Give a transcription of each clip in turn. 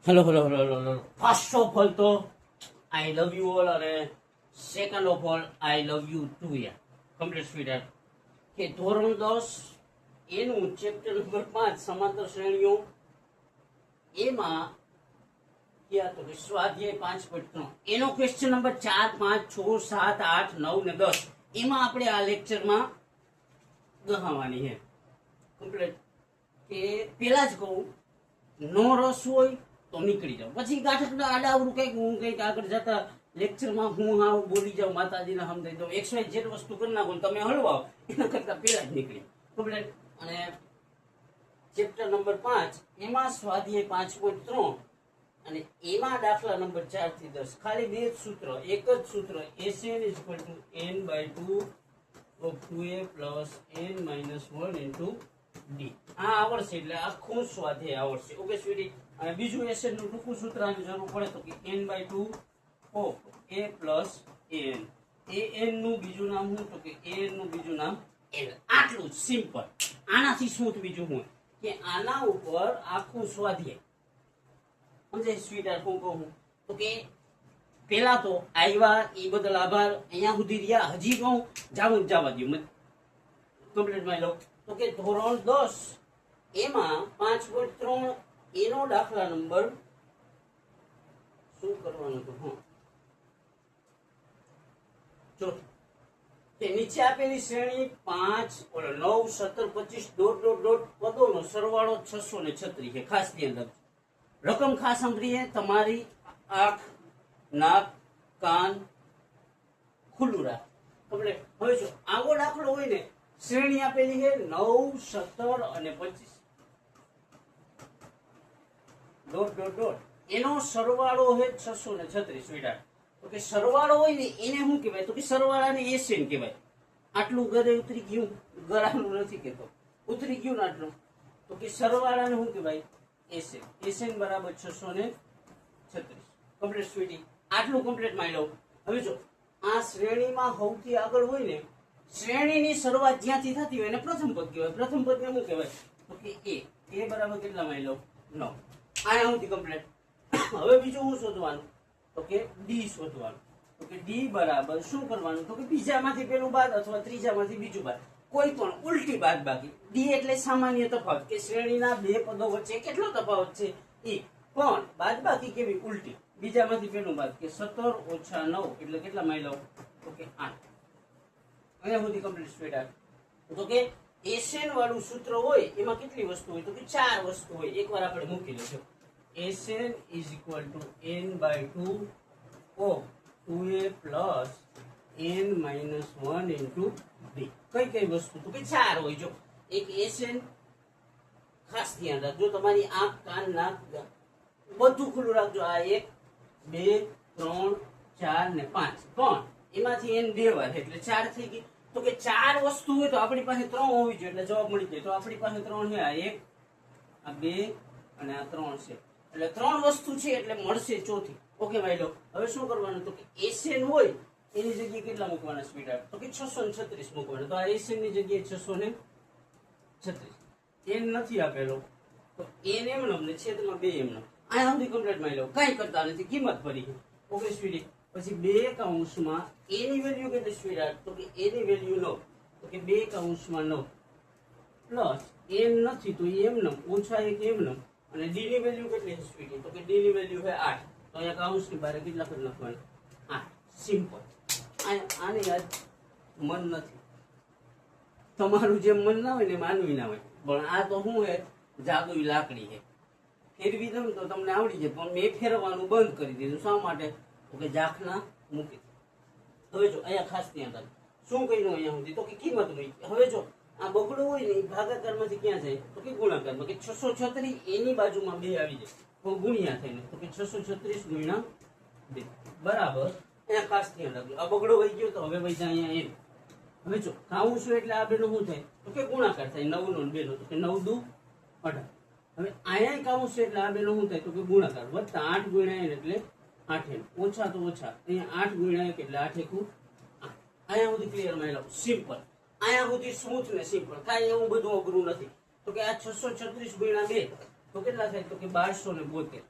Hello. First of all તો I love you all, અને second of all I love you too. યાર complete sweet કે ધોરણ 10 એનું ચેપ્ટર નંબર 5 સમાંતર શ્રેણીઓ, એમાં ક્યાં તો સ્વાધ્યાય 5.3 એનો ક્વેશ્ચન નંબર 4, 5, 6, 7, 8, 9 ને 10 એમાં આપણે આ લેક્ચરમાં ગહાવાની છે કમ્પ્લીટ. કે પેલા જ કહું, નો રસ હોય તો નીકળી જાવ, પછી ગાંઠકડા આડાવડું કંઈક હું કંઈક આગળ જતા લેક્ચરમાં હું હા બોલી જાઉં, માતાજીને સમજાઈ દઉં, XY જે વસ્તુ કરી નાખો તમે હળવાઓ, એના કરતા પેલા જ નીકળી કમ્પ્લીટ. અને ચેપ્ટર નંબર 5 એમાં સ્વાધ્યાય 5.3 અને એમાં દાખલા નંબર 4 થી 10 ખાલી બે જ સૂત્ર, એક જ સૂત્ર, SN = n/2 of 2a plus n-1 into d. આ આવડશે એટલે આખું સ્વાધ્યાય આવડશે. Okay sweetie. અને બીજું SN નું ટૂંકું સૂત્ર આની જરૂર પડે તો કે n/2 of a plus an. an નું બીજું નામ શું તો કે an નું બીજું નામ l. આટલું જ સિમ્પલ. આનાથી શું બીજું હોય કે આના ઉપર આખું સ્વાધ્યાય સમજે સ્વીટ. હું કહું તો કે પેલા તો આવ્યા એ બદલ આભાર, અહીંયા સુધી રહ્યા, હજી કહું જવા દઉં કમ્પ્લીટ માં લો. તો કે ધોરણ 10 એમાં 5.3 એનો દાખલા નંબર શું કરવાનો હતો? જો કે નીચે આપેલી શ્રેણી 5, 9, 17, 25 ... પદોનો સરવાળો 636 છે. ખાસ ધ્યાન રાખજો. રકમ ખાસ સાંભળીએ, તમારી આંખ, નાક, કાન ખુલ્લું રાખ કમ્પ્લીટ. હવે જો આવો દાખલો હોય ને, શ્રેણી આપેલી છે 9, 17 અને 25 ... એનો સરવાળો છે 636 બેટા. તો કે સરવાળો હોય ને એને શું કહેવાય તો કે સરવાળાને SN કહેવાય. આટલું ગરે ઉતરી ગયું, ગરાનું નથી કેતો, ઉતરી ગયું ને આટલું, તો કે સરવાળાને શું કહેવાય? SN. SN બરાબર 636 કમ્પ્લીટ સ્વીટી. આટલું કમ્પ્લીટ માં લો. હવે જો આ શ્રેણીમાં સૌથી આગળ હોય ને, શ્રેણીની શરૂઆત જ્યાંથી થતી હોય એને પ્રથમ પદ કહેવાય. પ્રથમ પદને શું કહેવાય તો કે a બરાબર કેટલા માં લો? 9. આયા સુધી કમ્પ્લીટ. હવે બીજું શું શોધવાનું તો કે d શોધવાનું. તો કે d બરાબર શું કરવાનું તો કે બીજામાંથી પેલું બાદ અથવા ત્રીજામાંથી બીજું બાદ, કોઈ પણ ઉલટી બાદ બાકી. d એટલે સામાન્ય તફાવત, કે શ્રેણીના બે પદો વચ્ચે કેટલો તફાવત છે એ, પણ બાદ બાકી કેવી? ઉલટી. બીજામાંથી પેલું બાદ, કે 17 - 9 એટલે કેટલા માં લો તો કે 8. અહીંયા સુધી કમ્પ્લીટ સ્પીડ. તો કે SN વાળું સૂત્ર હોય એમાં કેટલી વસ્તુ હોય તો કે 4 વસ્તુ હોય. એકવાર આપણે મૂકી લેજો. SN = n/2 of 2a plus n-1 into d. કઈ વસ્તુ તો કે 4 હોય. જો એક SN ખાસ ધ્યાન રાખજો, તમારી આંખ, કાન, નાક બધું ખુલ્લું રાખજો. આ 1, 2, 3, 4 ને 5, પણ એમાંથી n 2 વાર એટલે 4 થઈ ગઈ. તો કે 4 વસ્તુ હોય તો આપણી પાસે 3 હોવી જોઈએ એટલે જવાબ મળી જાય. તો આપણી પાસે 3 છે, આ 1, આ 2 અને આ 3 છે, એટલે 3 વસ્તુ છે એટલે મળશે ચોથી. ઓકે ભાઈ લો. હવે શું કરવાનું તો કે SN હોય એની જગ્યાએ કેટલા મૂકવાના સ્પીડ? તો કે 636 મૂકવાના. તો આ SN ની જગ્યાએ 636. n નથી આપેલો તો n એમનો ને છેદમાં 2 એમનો. આયા સુધી કમ્પ્લીટ માં લો. કઈ કરતા નથી, કિંમત ભરી. Okay speed. પછી 2 કૌંસમાં a ની વેલ્યુ કેટલી સ્પીડ? તો કે a ની વેલ્યુ 9, તો કે 2 કૌંસમાં 9 પ્લસ n નથી તો એમનો ઓછા 1 એમનો, અને d ની વેલ્યુ કેટલી છે સ્પીડ? તો કે d ની વેલ્યુ છે 8. તો અહીંયા કૌંસની બહાર કેટલા કરી નાખવાના? 8. સિમ્પલ. આને યાદ મન નથી, તમારું જેમ મન ના હોય ને માનવી ના હોય, પણ આ તો શું હે, જાદુઈ લાકડી છે. ફેરવી દઉં તો તમને આવડી જાય, પણ મેં ફેરવવાનું બંધ કરી દીધું. શા માટે? તો કે ઝાંખના મૂકી. હવે જો અહીંયા ખાસ ધ્યાન રાખજો. શું કર્યું અહીંયા સુધી તો કે કિંમત મૂકી. હવે જો આ બગડો હોય ને ભાગાકારમાંથી ક્યાં જાય તો કે ગુણાકારમાં, કે 636 એની બાજુમાં 2 આવી જાય તો ગુણ્યા થઈને, તો કે 636 ગુણ્યા 2 બરાબર. અહીંયા ખાસ ધ્યાન રાખજો. આ બગડો વહી ગયો તો હવે વહી જાય અહીંયા n. હવે જો કાઉન્સ એટલે આ બેનો શું થાય તો કે ગુણાકાર થાય, 9 નો 2 નો, તો કે 9 દુ 18. હવે અહીંયા કાઉન્સ એટલે આ બેનો શું થાય તો કે ગુણાકાર, વત્તા 8 ગુણ્યા n એટલે 8n, ઓછા તો ઓછા અહીંયા 8 ગુણ્યા 1 એટલે 8 × 8. અહીંયા સુધી ક્લિયર માં લો. સિમ્પલ. અહીંયા સુધી સ્મૂથ ને સિમ્પલ, કાંઈ એવું બધું અઘરું નથી. તો કે આ 636 ગુણ્યા 2 તો કેટલા થાય તો કે 1272.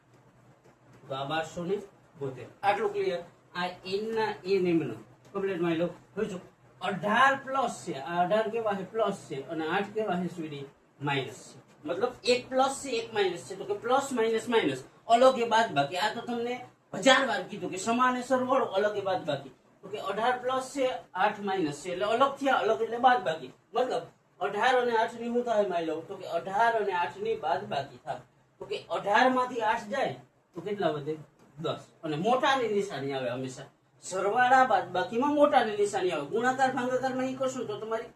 તો આ 1272 આટલું ક્લિયર. આ n ના n એમ નો કમ્પ્લીટ માની લો. હવે જો 18 પ્લસ છે, આ 18 કેવા છે પ્લસ છે અને 8 કેવા છે સ્વીડી માઇનસ છે. મતલબ એક પ્લસ છે એક માઇનસ છે, તો કે પ્લસ માઇનસ માઇનસ અલગ એ બાદ બાકી. આ તો તમને 1000 વાર કીધું કે સમાન એ સરવાળો અલગ એ બાદ બાકી. તો કે 18 પ્લસ છે 8 માઇનસ છે એટલે અલગ થયા, અલગ એટલે બાદ બાકી. મતલબ 18 અને 8 ની હું થાય માની લો, તો કે 18 અને 8 ની બાદ બાકી થાય. તો કે 18 માંથી 8 જાય તો કેટલા વધે 10. અને મોટાની નિશાની આવે હંમેશા. સરવાળા બાદ બાકીમાં મોટાની નિશાની આવે. ગુણાકાર ભાગાકારમાં ઈ કરશું તો તમારી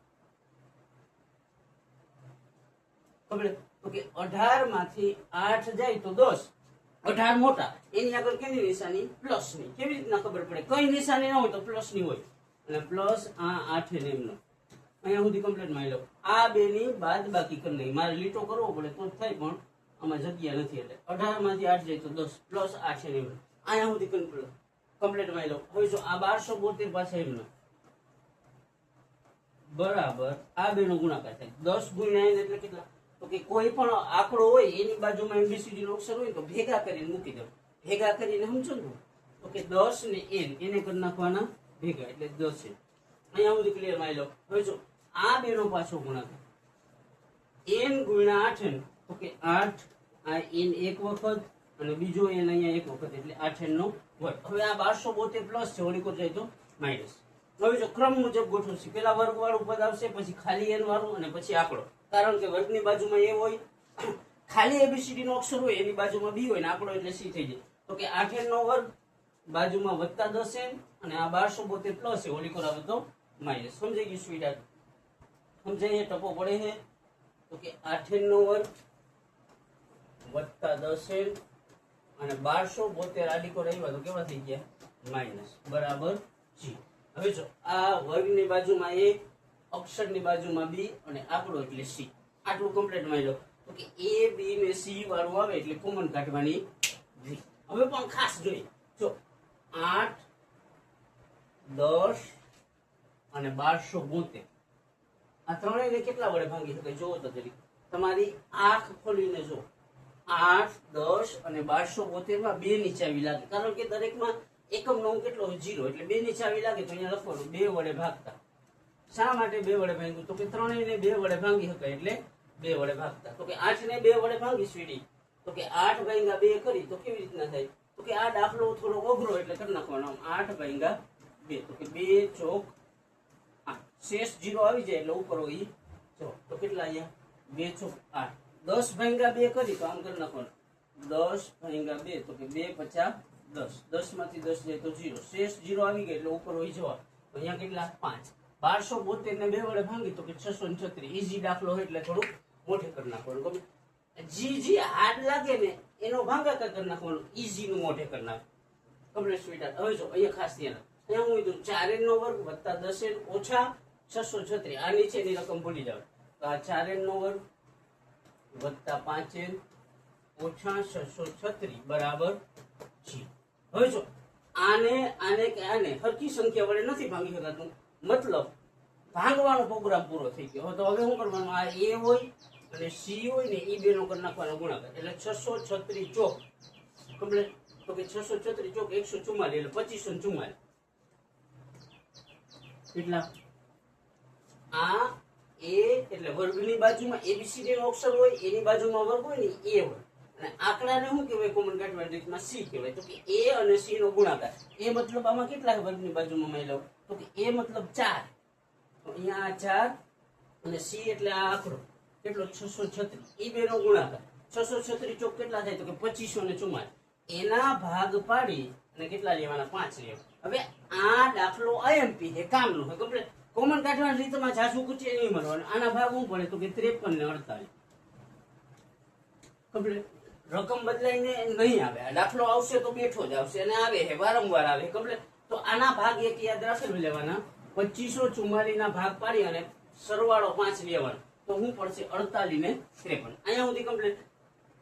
ખબર. તો કે 18 માંથી 8 જાય તો 10. 18 મોટા, એની આગળ કેની નિશાની પ્લસ ની. કેવી રીતના ખબર પડે? કઈ નિશાની ના હોય તો પ્લસ ની હોય. અને પ્લસ આ 8 ને એમનો અહીંયા સુધી કમ્પ્લીટ માની લો. આ બે ની બાદ બાકી કરી નાખી. મારે લીટો કરવો પડે તો જ થાય, પણ આમાં જગ્યા નથી એટલે 18 માંથી 8 જાય તો 10 પ્લસ 8 છે એમનો. અહીંયા સુધી કમ્પ્લીટ માની લો. હવે જો આ 1272 પાસે એમનો બરાબર આ બે નો ગુણાકાર થાય 10 ગુણ્યા n એટલે કેટલા? તો કે કોઈ પણ આંકડો હોય એની બાજુમાં એબીસીડી નો અક્ષર હોય તો ભેગા કરીને મૂકી દો. ભેગા કરીને સમજો ને તો કે 10 ને n એને કરી નાખવાના ભેગા એટલે 10 છે. અહીંયા સુધી ક્લિયર માની લો. હવે જો આ બે નો પાછો ગુણાકાર n ગુણ્યા 8 તો કે 8 આ n એક વખત અને બીજો n અહીંયા એક વખત એટલે 8 નો વર્ગ. હવે આ 1272 પ્લસ છે, વળી કોઈ જાય તો માઇનસ. હવે જો ક્રમ મુજબ ગોઠવું છે, પેલા વર્ગ વાળું પદ આવશે, પછી ખાલી n વાળું અને પછી આંકડો. કારણ કે વર્ગની બાજુમાં એ હોય, ખાલી એબીસીડી નો અક્ષર હોય એની બાજુમાં બી હોય ને આંકડો એટલે સી થઈ જાય. તો કે 8n નો વર્ગ બાજુમાં વત્તા 10n અને આ 1272 પ્લસ છે, વળી કરાવે તો માઇનસ. સમજાઈ ગયું સ્વીટ? સમજાય? ટપો પડે છે. તો કે 8n નો વર્ગ વત્તા 10n અને 1272 આડીકો રહ્યા તો કેવા થઈ ગયા? માઇનસ બરાબર જી. હવે જો આ વર્ગની બાજુમાં a, અક્ષરની બાજુમાં b અને આંકડો એટલે c. આટલું કમ્પ્લીટ માની લો. તો કે a b ને c વાળું આવે એટલે કોમન કાઢવાની રીત. હવે પણ ખાસ જોઈએ, જો 8 10 અને 1272 આ ત્રણેયને કેટલા વડે ભાંગી શકાય જોવો તો જરી. તમારી આંખ ખોલીને જો 8 10 અને 1272 માં 2 ની ચાવી લાગે. કારણ કે દરેકમાં એકમ નો કેટલો હોય 0 એટલે 2 ની ચાવી લાગે તો અહીંયા લખવાનું 2 વડે ભાગતા. શા માટે 2 વડે ભાંગ્યું? તો કે ત્રણેયને 2 વડે ભાંગી શકાય એટલે 2 વડે ભાગતા. તો કે 8 ને 2 વડે ભાંગી સ્વીડી તો કે 8 ભાગ્યા 2 કરી તો કેવી રીતના થાય? તો કે આ દાખલો થોડો અઘરો એટલે કરી નાખવાનો 8 ભાગ્યા 2 તો કે 2 ચોક 8 શેષ 0 આવી જાય એટલે ઉપર હોય જો તો કેટલા અહીંયા 2 ચોક 8. 10 ભાગ્યા 2 કરી તો આમ કરી નાખવાનું 10 ભાગ્યા 2 તો કે 2 50 10. 10 માંથી 10 જાય તો 0 શેષ 0 આવી ગયો એટલે ઉપર હોય જવાબ. તો અહીંયા કેટલા 5. 1272 ને 2 વડે ભાંગી તો કે 636. ઈઝી દાખલો હોય એટલે થોડું મોઢે કરી નાખવાનું. જી હાર્ડ લાગે ને એનો ભાગાકાર કરી નાખવાનો, ઈઝી નું મોઢે કરી નાખો. Complete sweet. હવે જો અહીંયા ખાસ ધ્યાન, અહીંયા હું કીધું 4n નો વર્ગ વત્તા 10n ઓછા 636. આ નીચેની રકમ ભૂલી જાવ તો આ 4n નો વર્ગ વત્તા 5n ઓછા 636 બરાબર જી. હવે જો આને કે આને હરકી સંખ્યા વડે નથી ભાંગી શકાતું, મતલબ ભાંગવાનો પ્રોગ્રામ પૂરો થઈ ગયો. તો હવે શું કરવાનું? આ a હોય અને c હોય ને એ બે નો કરી નાખવાનો ગુણાકાર એટલે 636 ચોક કમ્પ્લીટ. તો કે 636 ચોક 144 એટલે 2544. કેટલા? આ a એટલે વર્ગની બાજુમાં એબીસીડી નો અક્ષર હોય એની બાજુમાં વર્ગ હોય ને a હોય અને આંકડાને શું કહેવાય કોમન કાઢવાની રીતમાં c કહેવાય. તો કે a અને c નો ગુણાકાર. a મતલબ આમાં કેટલા વર્ગની બાજુમાં માની લો તો કે a મતલબ 4. તો અહીંયા 4 અને c એટલે આ આંકડો કેટલો 636. એ બે નો ગુણાકાર 636 ચોક કેટલા થાય? તો કે 2544. એના ભાગ પાડી અને કેટલા લેવાના? 5 લેવા. હવે આ દાખલો આઈએમપી છે, કામનો છે. કમ્પ્લીટ કોમન કાઢવાની રીતમાં જાસુ કુચે નહીં મળવાનું. આના ભાગ શું પડે? તો કે 53 ને 48. કમ્પ્લીટ રકમ બદલાઈને નહીં આવે. આ દાખલો આવશે તો બેઠો જ આવશે અને આવે છે વારંવાર આવે. કમ્પ્લીટ તો આના ભાગ એક યાદ રાખી લેવાના. 2544 ના ભાગ પાડી અને સરવાળો 5 લેવાનો તો શું પડશે? 48 ને 53. અહીંયા સુધી કમ્પ્લીટ.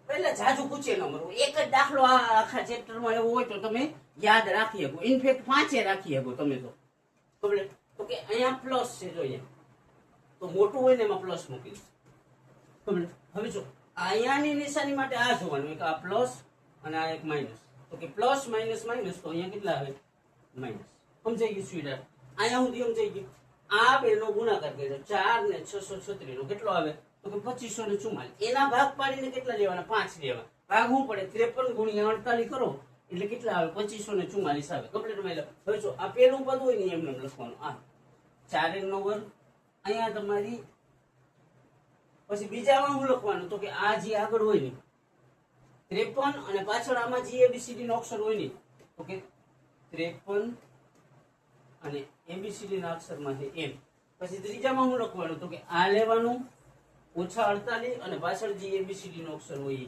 પહેલા જાજુ પૂછે ન મળવું. એક જ દાખલો આ આખા ચેપ્ટરમાં એવો હોય તો તમે યાદ રાખી શકો. ઇનફેક્ટ 5 રાખી શકો તમે તો. કમ્પ્લીટ. તો કે અહીંયા પ્લસ છે, જોઈએ તો મોટું હોય ને એમાં પ્લસ મૂકી દો. કમ્પ્લીટ. હવે જો અહીંયાની નિશાની માટે આ જોવાનું, એક આ પ્લસ અને આ એક માઇનસ. તો કે પ્લસ માઇનસ માઇનસ, તો અહીંયા કેટલા આવે? માઇનસ. સમજાઈ ગયું સ્વીટર? અહીંયા સુધી સમજાઈ ગયું. આ બેનો ગુણાકાર કર્યો 4 ને 636 નો કેટલો આવે? તો કે 2544. એના ભાગ પાડીને કેટલા લેવાના? 5 લેવા. ભાગ શું પડે? 53 ગુણ્યા 48 કરો એટલે કેટલા આવે? 2544 આવે. કમ્પ્લીટ માં. હવે જો આ પેલું પદ હોય ને એમને લખવાનું. આ 4n નો વર્ગ અહીંયા તમારી. પછી બીજામાં શું લખવાનું? તો કે આ જે આગળ હોય ને 53 અને પાછળ આમાં જે ABCD નો અક્ષર હોય ને તો કે 53 અને ABCD ના અક્ષરમાં છે m. પછી ત્રીજામાં શું લખવાનું? તો કે આ લેવાનું -48 અને પાછળ જે ABCD નો અક્ષર હોય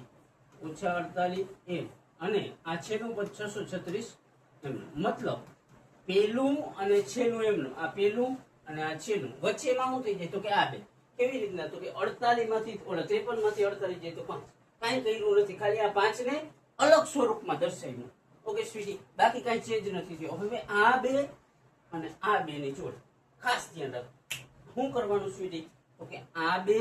-48 m અને આ છેલ્લું પદ 636 m. મતલબ પેલું અને છેલ્લું એમનું, આ પેલું અને આ છેલ્લું, વચ્ચેમાં શું થઈ જાય? તો કે આ બે. કેવી રીતના? તો કે 48 માંથી 53 માંથી 48 જાય તો 5. કાંઈ કર્યું નથી, ખાલી આ 5 ને અલગ સ્વરૂપમાં દર્શાવ્યું. ઓકે સ્વીટી, બાકી કાંઈ ચેન્જ નથી થયો. હવે આ બે અને આ બે ની જોડી ખાસ ધ્યાન રાખો. શું કરવાનું સ્વીટી? તો કે આ બે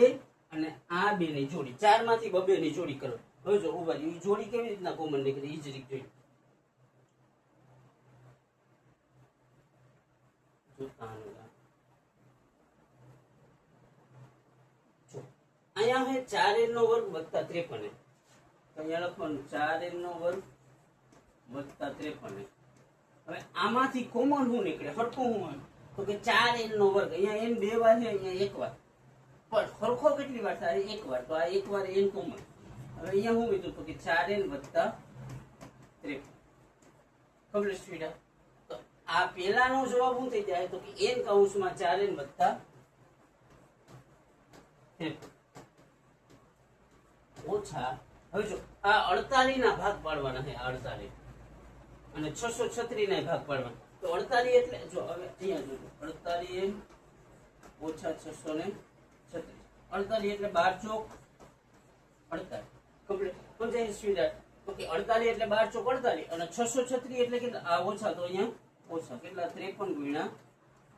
અને આ બે ની જોડી, 4 માંથી 2 ની જોડી કરો. હવે જો ઉભા રહ્યો, જોડી કેવી રીતના કોમન નીકળી? ઈ જ રીત જોઈ. અહીંયા હે 4n નો વર્ગ વત્તા 53. અહીંયા લખવાનું 4n નો વર્ગ વત્તા 53. હવે આમાંથી કોમન શું નીકળે? સરખું શું હોય? તો કે 4n નો વર્ગ. અહીંયા n 2 વાર છે, અહીંયા 1 વાર. પણ સરખો કેટલી વાર થાય? 1 વાર. તો આ 1 વાર n કોમન. હવે અહીંયા શું કીધું? તો કે 4n વત્તા 53. Complete sweet. તો આ પહેલાનો જવાબ શું થઈ જાય? તો કે n કૌંસમાં 4n વત્તા 53 ઓછા. હવે જો આ 48 ના ભાગ પાડવાના છે, 48 અને 636 ના ભાગ પાડવાના. તો 48 એટલે જો હવે અહીંયા જોજો, 48 ઓછા 636. 48 એટલે 12 ચોક 48. કમ્પ્લીટ. સમજાય સ્વીટ? તો કે 48 એટલે 12 ચોક 48 અને 636 એટલે કેટલા? આ ઓછા, તો અહીંયા ઓછા કેટલા? 53 ગુણ્યા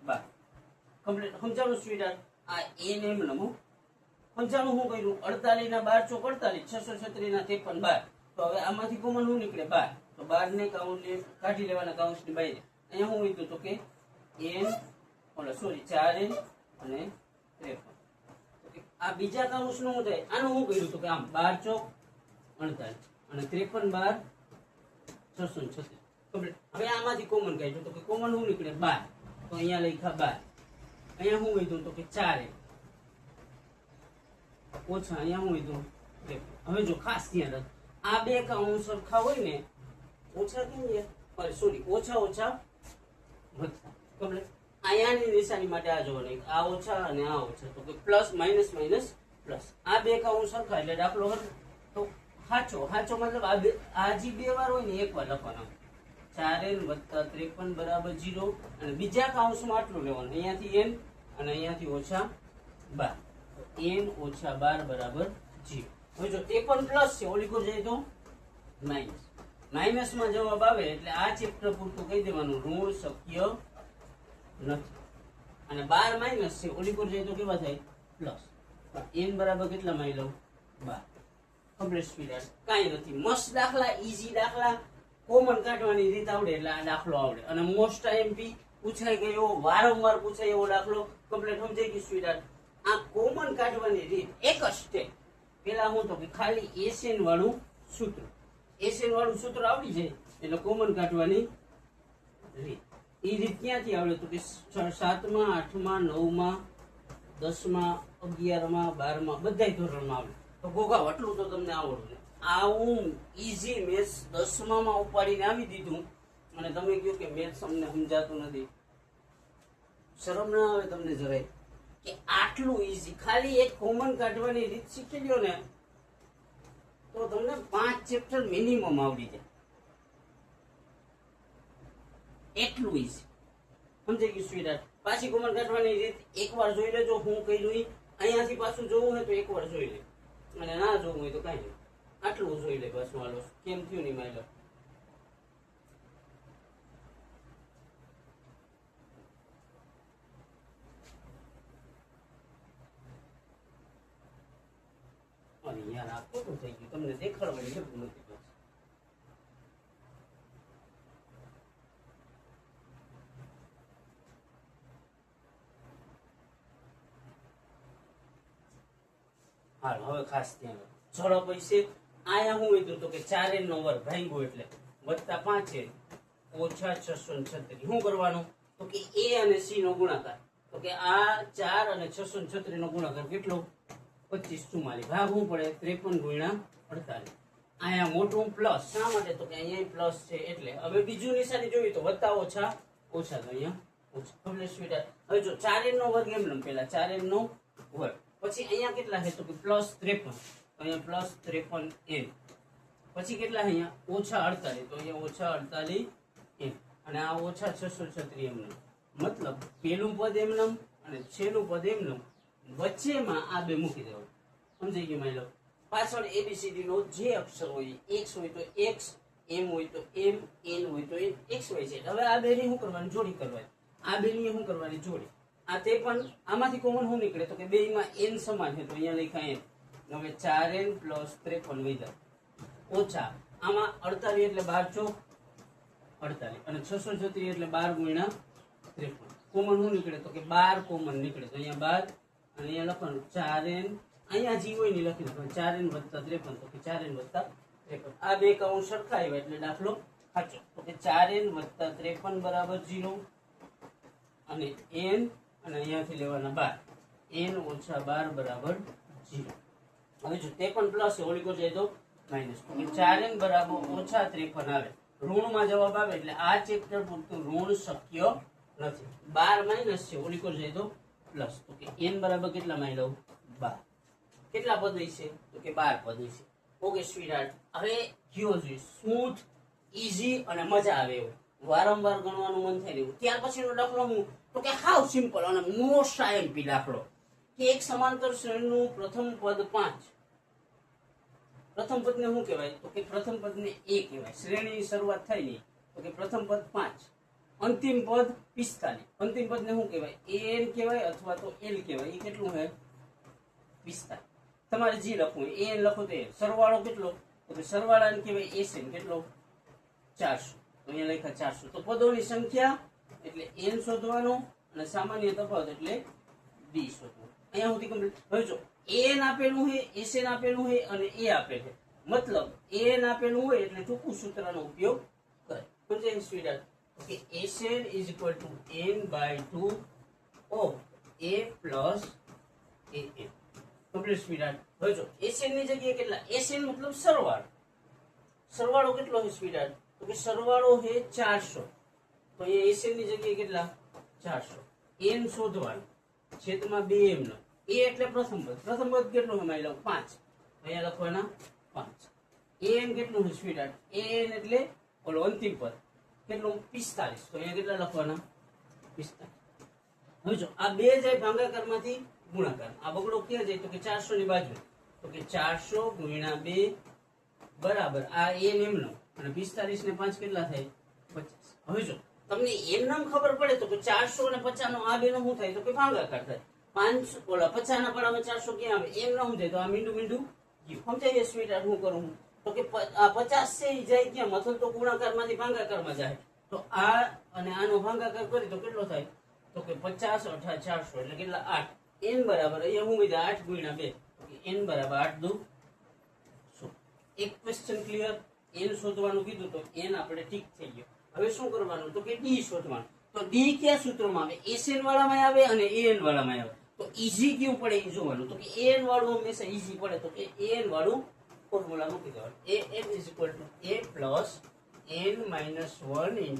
12. કમ્પ્લીટ. સમજાણું સ્વીટ? આ n એમ નમો સમજાણું. શું કર્યું? 48 ના 12 ચોક 48, 636 ના 53 12. તો હવે આમાંથી કોમન શું નીકળે? 12. તો 12 ને કાઢી લેવાના કૌંસની બહાર. અહીંયા શું લીધું? તો કે n સોરી 4n અને 53. આ બીજા કૌંસ નું શું થાય? આનું શું કર્યું? તો કે આમ 12 ચોક 48 અને 53 12 636. હવે આમાંથી કોમન કાઢ્યું તો કે કોમન શું નીકળે? 12. તો અહીંયા લખ્યા 12. અહીંયા શું લીધું? તો કે 4n ઓછા અહીંયા હું લીધું. હવે જો ખાસ ધ્યાન રાખ, આ બે કૌંસ સરખા હોય ને, ઓછા કેમ છે? સોરી, ઓછા ઓછા વત્તા. કમ્પ્લીટ. અહીંયાની નિશાની માટે આ જોવાનું, આ ઓછા અને આ ઓછા, તો કે પ્લસ માઇનસ માઇનસ પ્લસ. આ બે કૌંસ સરખા એટલે દાખલો તો સાચો. સાચો મતલબ આ જે બે વાર હોય ને એક વાર લખવાનો. 4n વત્તા 53 બરાબર 0 અને બીજા કૌંસમાં આટલું લેવાનું, અહીંયાથી n અને અહીંયાથી ઓછા 12. n ઓછા 12 બરાબર 0. હવે જો તે પણ પ્લસ છે, ઓલી કોર જાય તો માઇનસ. માઇનસ માં જવાબ આવે એટલે આ ચેપ્ટર પૂરતું કહી દેવાનું ઋણ શક્ય નથી. અને 12 માઇનસ છે, ઓલી કોર જાય તો કેવા થાય? પ્લસ. n બરાબર કેટલા માં લઉં? 12. Complete speed. કાંઈ નથી. મસ્ત દાખલા, ઈઝી દાખલા, કોમન કાઢવાની રીત આવડે એટલે આ દાખલો આવડે. અને મોસ્ટ આઈએમપી પૂછાઈ ગયો, વારંવાર પૂછાય એવો દાખલો. કમ્પ્લીટ સમજાઈ ગયું સ્વીટ? આ કોમન કાઢવાની રીત એક જ સ્ટેપ. પેલા હું તો કે ખાલી એસએન વાળું સૂત્ર, એસએન વાળું સૂત્ર આવડી જાય એટલે કોમન કાઢવાની રીત. એ રીત ક્યાંથી આવડે? તો કે 7મા 8મા 9મા 10મા 11મા 12મા બધાય ધોરણમાં આવડે. તો ગોગા આટલું તો તમને આવડે. આ હું ઈઝી મેથ્સ 10મા ઉપાડીને આવી દીધું અને તમે કહ્યું કે મેથ્સ અમને સમજાતું નથી. શરમ ના આવે તમને જરાય? કે આટલું ઈઝી ખાલી એક કોમન કાઢવાની રીત શીખી લ્યો ને તો તમને 5 ચેપ્ટર મિનિમમ આવડી જાય. એટલું ઈઝી. સમજાઈ ગયું સ્વીટ? પાછી કોમન કાઢવાની રીત એકવાર જોઈ લેજો. હું કહ્યું અહીંયાથી પાછું જોવું હોય તો એકવાર જોઈ લે, અને ના જોવું હોય તો કાંઈ નહીં, આટલું જોઈ લે બસ. માલો કેમ થયું નહીં માયલો? યાર આ ખોટું થઈ ગયું, તમને દેખાડવાની જરૂર નથી. હાલ હવે ખાસ ધ્યાન રાખો. ઝડપ હશે આયા હું કીધું તો કે 4n નો વર્ગ ભાંગ્યો એટલે વત્તા 5n ઓછા 636. શું કરવાનું તો કે a અને c નો ગુણાકાર. તો કે આ 4 અને 636 નો ગુણાકાર કેટલો 2544. ભાગ શું પડે 53 ગુણ્યા 48. અહીંયા મોટું પ્લસ શા માટે તો કે અહીંયા પ્લસ છે એટલે. હવે બીજું નિશાની જોઈએ તો વત્તા ઓછા ઓછા તો અહીંયા ઓછા. હવે જો 4n નો વર્ગ એમ પેલા 4n નો વર્ગ પછી અહીંયા કેટલા છે તો કે પ્લસ 53 તો અહીંયા પ્લસ 53n પછી કેટલા અહીંયા ઓછા 48 તો અહીંયા ઓછા 48n અને આ ઓછા 636 એમ મતલબ પેલું પદ એમનમ અને છેલ્લું પદ એમનમ વચ્ચેમાં આ બે મૂકી દેવાનું. સમજાઈ ગયું માની લો. પાછળ એબીસીડી નો જે અક્ષર હોય x હોય તો x m હોય તો m n હોય તો n x y z. હવે આ બેની શું કરવાની જોડી કરવાની. આ બેની શું કરવાની જોડી. આ તે પણ આમાંથી કોમન શું નીકળે તો કે બેયમાં n સમાન છે તો અહીંયા લખાય n. હવે 4n + 53 વધ્યા ઓછા આમાં 48 એટલે 12 ચોક 48 અને 636 એટલે 12 ગુણ્યા 53. કોમન શું નીકળે તો કે 12 કોમન નીકળે તો અહીંયા 12 અને અહીંયા લખવાનું 4n અહીંયા જી હોય ને લખી દો 4n + 53 તો કે 4n + 53. આ બે કૌંસ સરખા આવ્યા એટલે દાખલો સાચો. તો કે 4n + 53 બરાબર 0 અને n અને અહીંયાથી લેવાના 12 n - 12 બરાબર 0. હવે જો તે પણ પ્લસ છે ઓલી કો જાય તો માઈનસ. તો કે 4n બરાબર -53 આવે. ઋણમાં જવાબ આવે એટલે આ ચેપ્ટર પૂરતું ઋણ શક્ય નથી. 12 માઈનસ છે ઓલી કો જાય તો પ્લસ. તો કે n બરાબર કેટલા માઈ લઉં 12. કેટલા પદ છે તો કે 12 પદ છે. ઓકે સ્વીટહાર્ટ. હવે કયો જોઈએ સ્મૂથ ઈઝી અને મજા આવે એવું વારંવાર ગણવાનું મન થાય એવું. ત્યાર પછીનો દાખલો હું તો કે હાવ સિમ્પલ અને મોસ્ટ આઈએમપી દાખલો કે એક સમાંતર શ્રેણીનું પ્રથમ પદ 5. પ્રથમ પદને શું કહેવાય તો કે પ્રથમ પદને a કહેવાય. શ્રેણીની શરૂઆત થાય નહીં તો કે પ્રથમ પદ 5 અંતિમ પદ 45. અંતિમ પદને શું કહેવાય an કહેવાય અથવા તો l કહેવાય. એ કેટલું છે 45. તમારે જી લખવું an લખો તો સરવાળો કેટલો તો કે સરવાળાને કહેવાય sn કેટલો 400. તો અહીંયા લખ્યા 400. તો પદોની સંખ્યા એટલે n શોધવાનો અને સામાન્ય તફાવત એટલે d શોધવાનો. અહીંયા સુધી કમ્પ્લીટ. હવે જો an આપેલું છે sn આપેલું છે અને a આપેલ છે મતલબ an આપેલું હોય એટલે ટૂંકું સૂત્રનો ઉપયોગ કરે. સમજાય sweetheart. Okay sn = n/2 of a + an. Complete sweetheart. હવે જો sn ની જગ્યાએ કેટલા sn મતલબ સરવાળો. સરવાળો કેટલો છે સ્વીટહાર્ટ તો કે સરવાળો છે 400. તો એ sn ની જગ્યાએ કેટલા 400. n શોધવાનું છેદમાં 2m નો a એટલે પ્રથમ પદ. પ્રથમ પદ કેટલું છે માની લો 5. અહીંયા લખવાના 5. an કેટલું છે સ્વીટહાર્ટ an એટલે ઓલો અંતિમ પદ કેટલું 45. તો અહીંયા કેટલા લખવાના 45. હવે જો આ બે જાય ભાગાકારમાંથી ગુણાકાર. આ બગડો ક્યાં જાય તો કે 400 ની બાજુ. તો કે 400 ગુણ્યા 2 બરાબર આ n એમનો અને 45 ને 5 કેટલા થાય 50. હવે જો તમને એમનામ ખબર પડે તો કે 400 અને 50 નો આ બેનો શું થાય તો કે ભાગાકાર થાય. 5 ઓલા 50 ના પડામાં 400 ક્યાં આવે એમનો શું થાય તો આ મીંડું મીંડું સમજાય સ્વીટહાર્ટ હું કરું તો કે આ 50 છે ઈ જાય ક્યાં મતલબ તો ગુણાકારમાંથી ભાગાકારમાં જાય. તો આ અને આનો ભાગાકાર કરી તો કેટલો થાય તો કે 50 * 400 એટલે કેટલા 8. n બરાબર અહીંયા હું કીધા 8 ગુણ્યા 2 તો કે n બરાબર 8 દુ 100. એક ક્વેશ્ચન ક્લિયર. n શોધવાનું કીધું તો n આપણે ઠીક થઈ ગયો. હવે શું કરવાનું તો કે d શોધવાનું. તો d કયા સૂત્રમાં આવે sn વાળામાં આવે અને an વાળામાં આવે. તો ઈઝી કેવું પડે એ જોવાનું. તો કે an વાળું હંમેશા ઈઝી પડે તો કે an વાળું ફોર્મ્યુલા મૂકી દેવાનું an = n - 1 *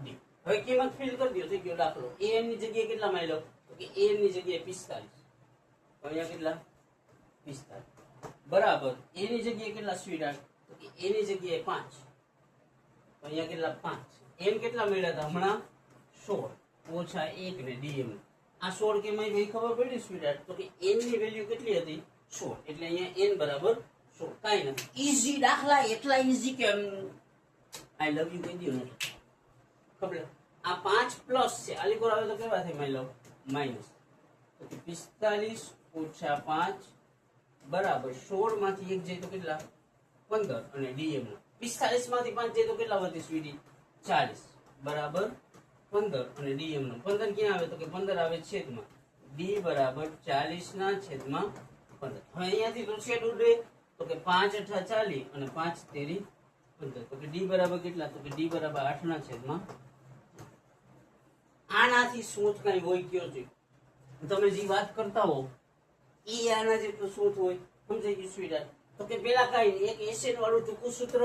d. હવે કિંમત ફિલ કરી દો થઈ ગયો દાખલો. an ની જગ્યાએ કેટલા માની લો તો કે an ની જગ્યાએ 45. તો અહીંયા કેટલા 45 બરાબર a ની જગ્યાએ કેટલા સ્વીટહાર્ટ તો કે a ની જગ્યાએ 5. તો અહીંયા કેટલા 5. n કેટલા મળ્યા હતા હમણાં 16 ઓછા 1 ને dm. આ 16 કેમ આવી ખબર પડી સ્વીટહાર્ટ તો કે n ની વેલ્યુ કેટલી હતી 16 એટલે અહીંયા n બરાબર 16. કાઈ નથી ઈઝી દાખલા એટલા ઈઝી કે આઈ લવ યુ કહી દો ને ખબર. આ 5 પ્લસ છે આલી કોર આવે તો કેવા થાય માઈ લવ માઈનસ. તો કે 45 ઓછા 5 બરાબર 16 માંથી 1 જાય તો કેટલા 15 અને dm 45 માંથી 5 જાય તો કેટલા વધે સ્વીટી 40 બરાબર 15 અને dm નો 15 ક્યાં આવે તો કે 15 આવે છેદમાં d બરાબર 40 ના છેદમાં 15. હવે અહીંયાથી તો છેદ ઉડે તો કે 5 × 8 40 અને 5 × 13 15. તો કે ડી બરાબર કેટલા? તો કે ડી બરાબર 8/. આનાથી શું જ કઈ હોય કયો છે? તમે જે વાત કરતા હો એ આના જેટલું શું હોય સમજાઈ ગયું સ્વીટ? તો કે પેલા કઈ નહીં, એક એસએન વાળું ટૂંકું સૂત્ર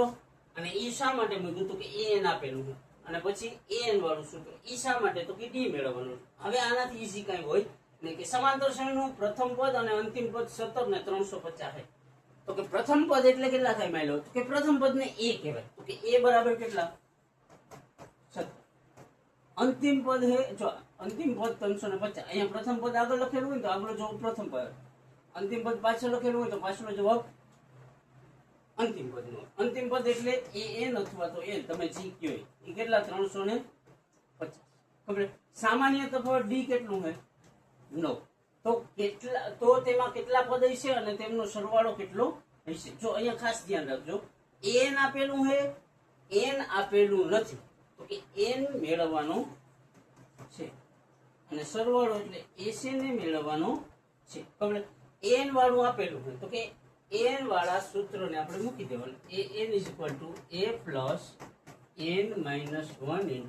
અને ઈ શા માટે મૂક્યું? તો કે એન આપેલું છે અને પછી એન વાળું સૂત્ર. ઈ શા માટે? તો કે ડી મેળવવાનું. હવે આનાથી ઈઝી કઈ હોય ને કે સમાંતર શ્રેણીનું પ્રથમ પદ અને અંતિમ પદ 17 ને 350 છે. તો કે પ્રથમ પદ એટલે કેટલા થાય માની લો? તો કે પ્રથમ પદ ને a કહેવાય. તો કે a બરાબર કેટલા? 17. અંતિમ પદ હે જો અંતિમ પદ 350. અહીંયા પ્રથમ પદ આગળ લખેલું હોય તો આગળ જવાબ પ્રથમ પદ, અંતિમ પદ પાછળ લખેલું હોય તો પાછળનો જવાબ અંતિમ પદ નો. અંતિમ પદ એટલે an અથવા તો l તમે જી કયો એ કેટલા? 350. ખબર? સામાન્ય તફાવત d કેટલું છે? 9. તો કેટલા તો તેમાં કેટલા પદ હશે અને તેમનો સરવાળો કેટલો હશે? જો અહીંયા ખાસ ધ્યાન રાખજો, n આપેલું છે, n આપેલું નથી. તો કે n મેળવવાનો છે અને સરવાળો એટલે એસી ને મેળવવાનો છે. ખબર? n વાળું આપેલું છે તો કે n વાળા સૂત્રને આપણે મૂકી દેવાનું. an a + n - 1 *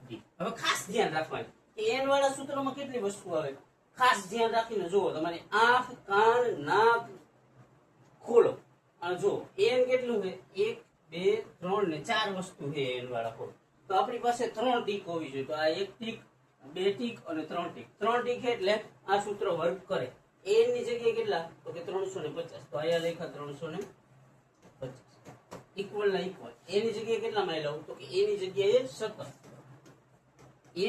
d. હવે ખાસ ધ્યાન રાખવાનું કે n વાળા સૂત્રમાં કેટલી વસ્તુ આવે. ખાસ ધ્યાન રાખીને જુઓ. તમારે આંખ, કાન, નાક ખોલો અને જુઓ n કેટલું છે? 1 2 3 ને 4 વસ્તુ છે n વાળા ખોલો. તો આપણી પાસે 3 ટીક હોવી જોઈએ. તો આ 1 ટીક, 2 ટીક અને 3 ટીક. 3 ટીક એટલે આ સૂત્ર વર્ક કરે. n ની જગ્યાએ કેટલા? તો કે 350. તો અહીંયા લખ્યા 350 ઇક્વલ ના ઇક્વલ. a ની જગ્યાએ કેટલા માં લઉં? તો કે a ની જગ્યાએ 17.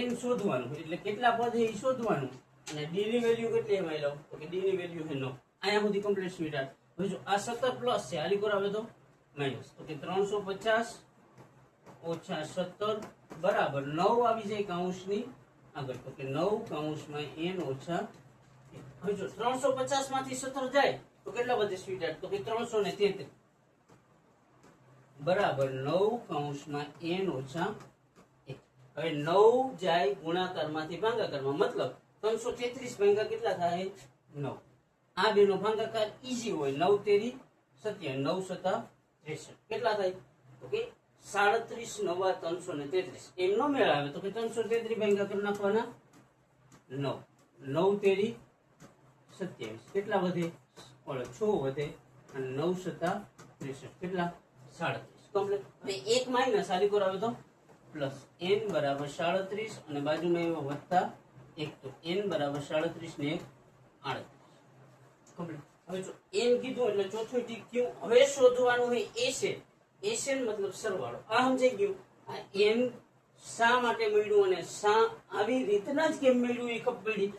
n શોધવાનું એટલે કેટલા પદ છે એ શોધવાનું અને d ની વેલ્યુ કેટલી એમાં લઉં? તો કે d ની વેલ્યુ છે 9. અહીંયા સુધી કમ્પ્લીટ સ્વીટ. હવે જો આ 17 પ્લસ છે, આલી કરાવે તો માઈનસ. તો કે 350 ઓછા 17 બરાબર 9 આવી જાય કૌંસની આગળ. તો કે 9 કૌંસમાં n ઓછા. હવે જો 350 માંથી 17 જાય તો કેટલા વધે સ્વીટ? તો કે 333 બરાબર 9 કૌંસમાં n ઓછા 1. હવે 9 જાય ગુણાકારમાંથી ભાગાકારમાં, મતલબ 333 ભાગ્યા કેટલા થાય? 9. આ બેનો ભાગાકાર ઈઝી હોય. 9 તેરી 27, 9 સતા 63 કેટલા થાય? તો કે 37 9 333. એમ નો મેળ આવે તો કે 333 ભાગ્યા કરી નાખવાના 9. 9 તેરી 27 કેટલા વધે? 6 વધે અને 9 સતા 63 કેટલા? 37. કમ્પ્લીટ. હવે એક માઈનસ આલી કરાવે તો પ્લસ. n બરાબર 37 અને બાજુમાં એવો વત્તા 1. તો n બરાબર 37 ને 1 38. કમ્પ્લીટ. હવે જો n કીધું એટલે ચોથું ટીક કયું? હવે શોધવાનું હોય એસેન. એસેન મતલબ સરવાળો. આ સમજાઈ ગયું? આ n શા માટે મળ્યું અને શા આવી રીતના જ કેમ મળ્યું એ ખબર પડી.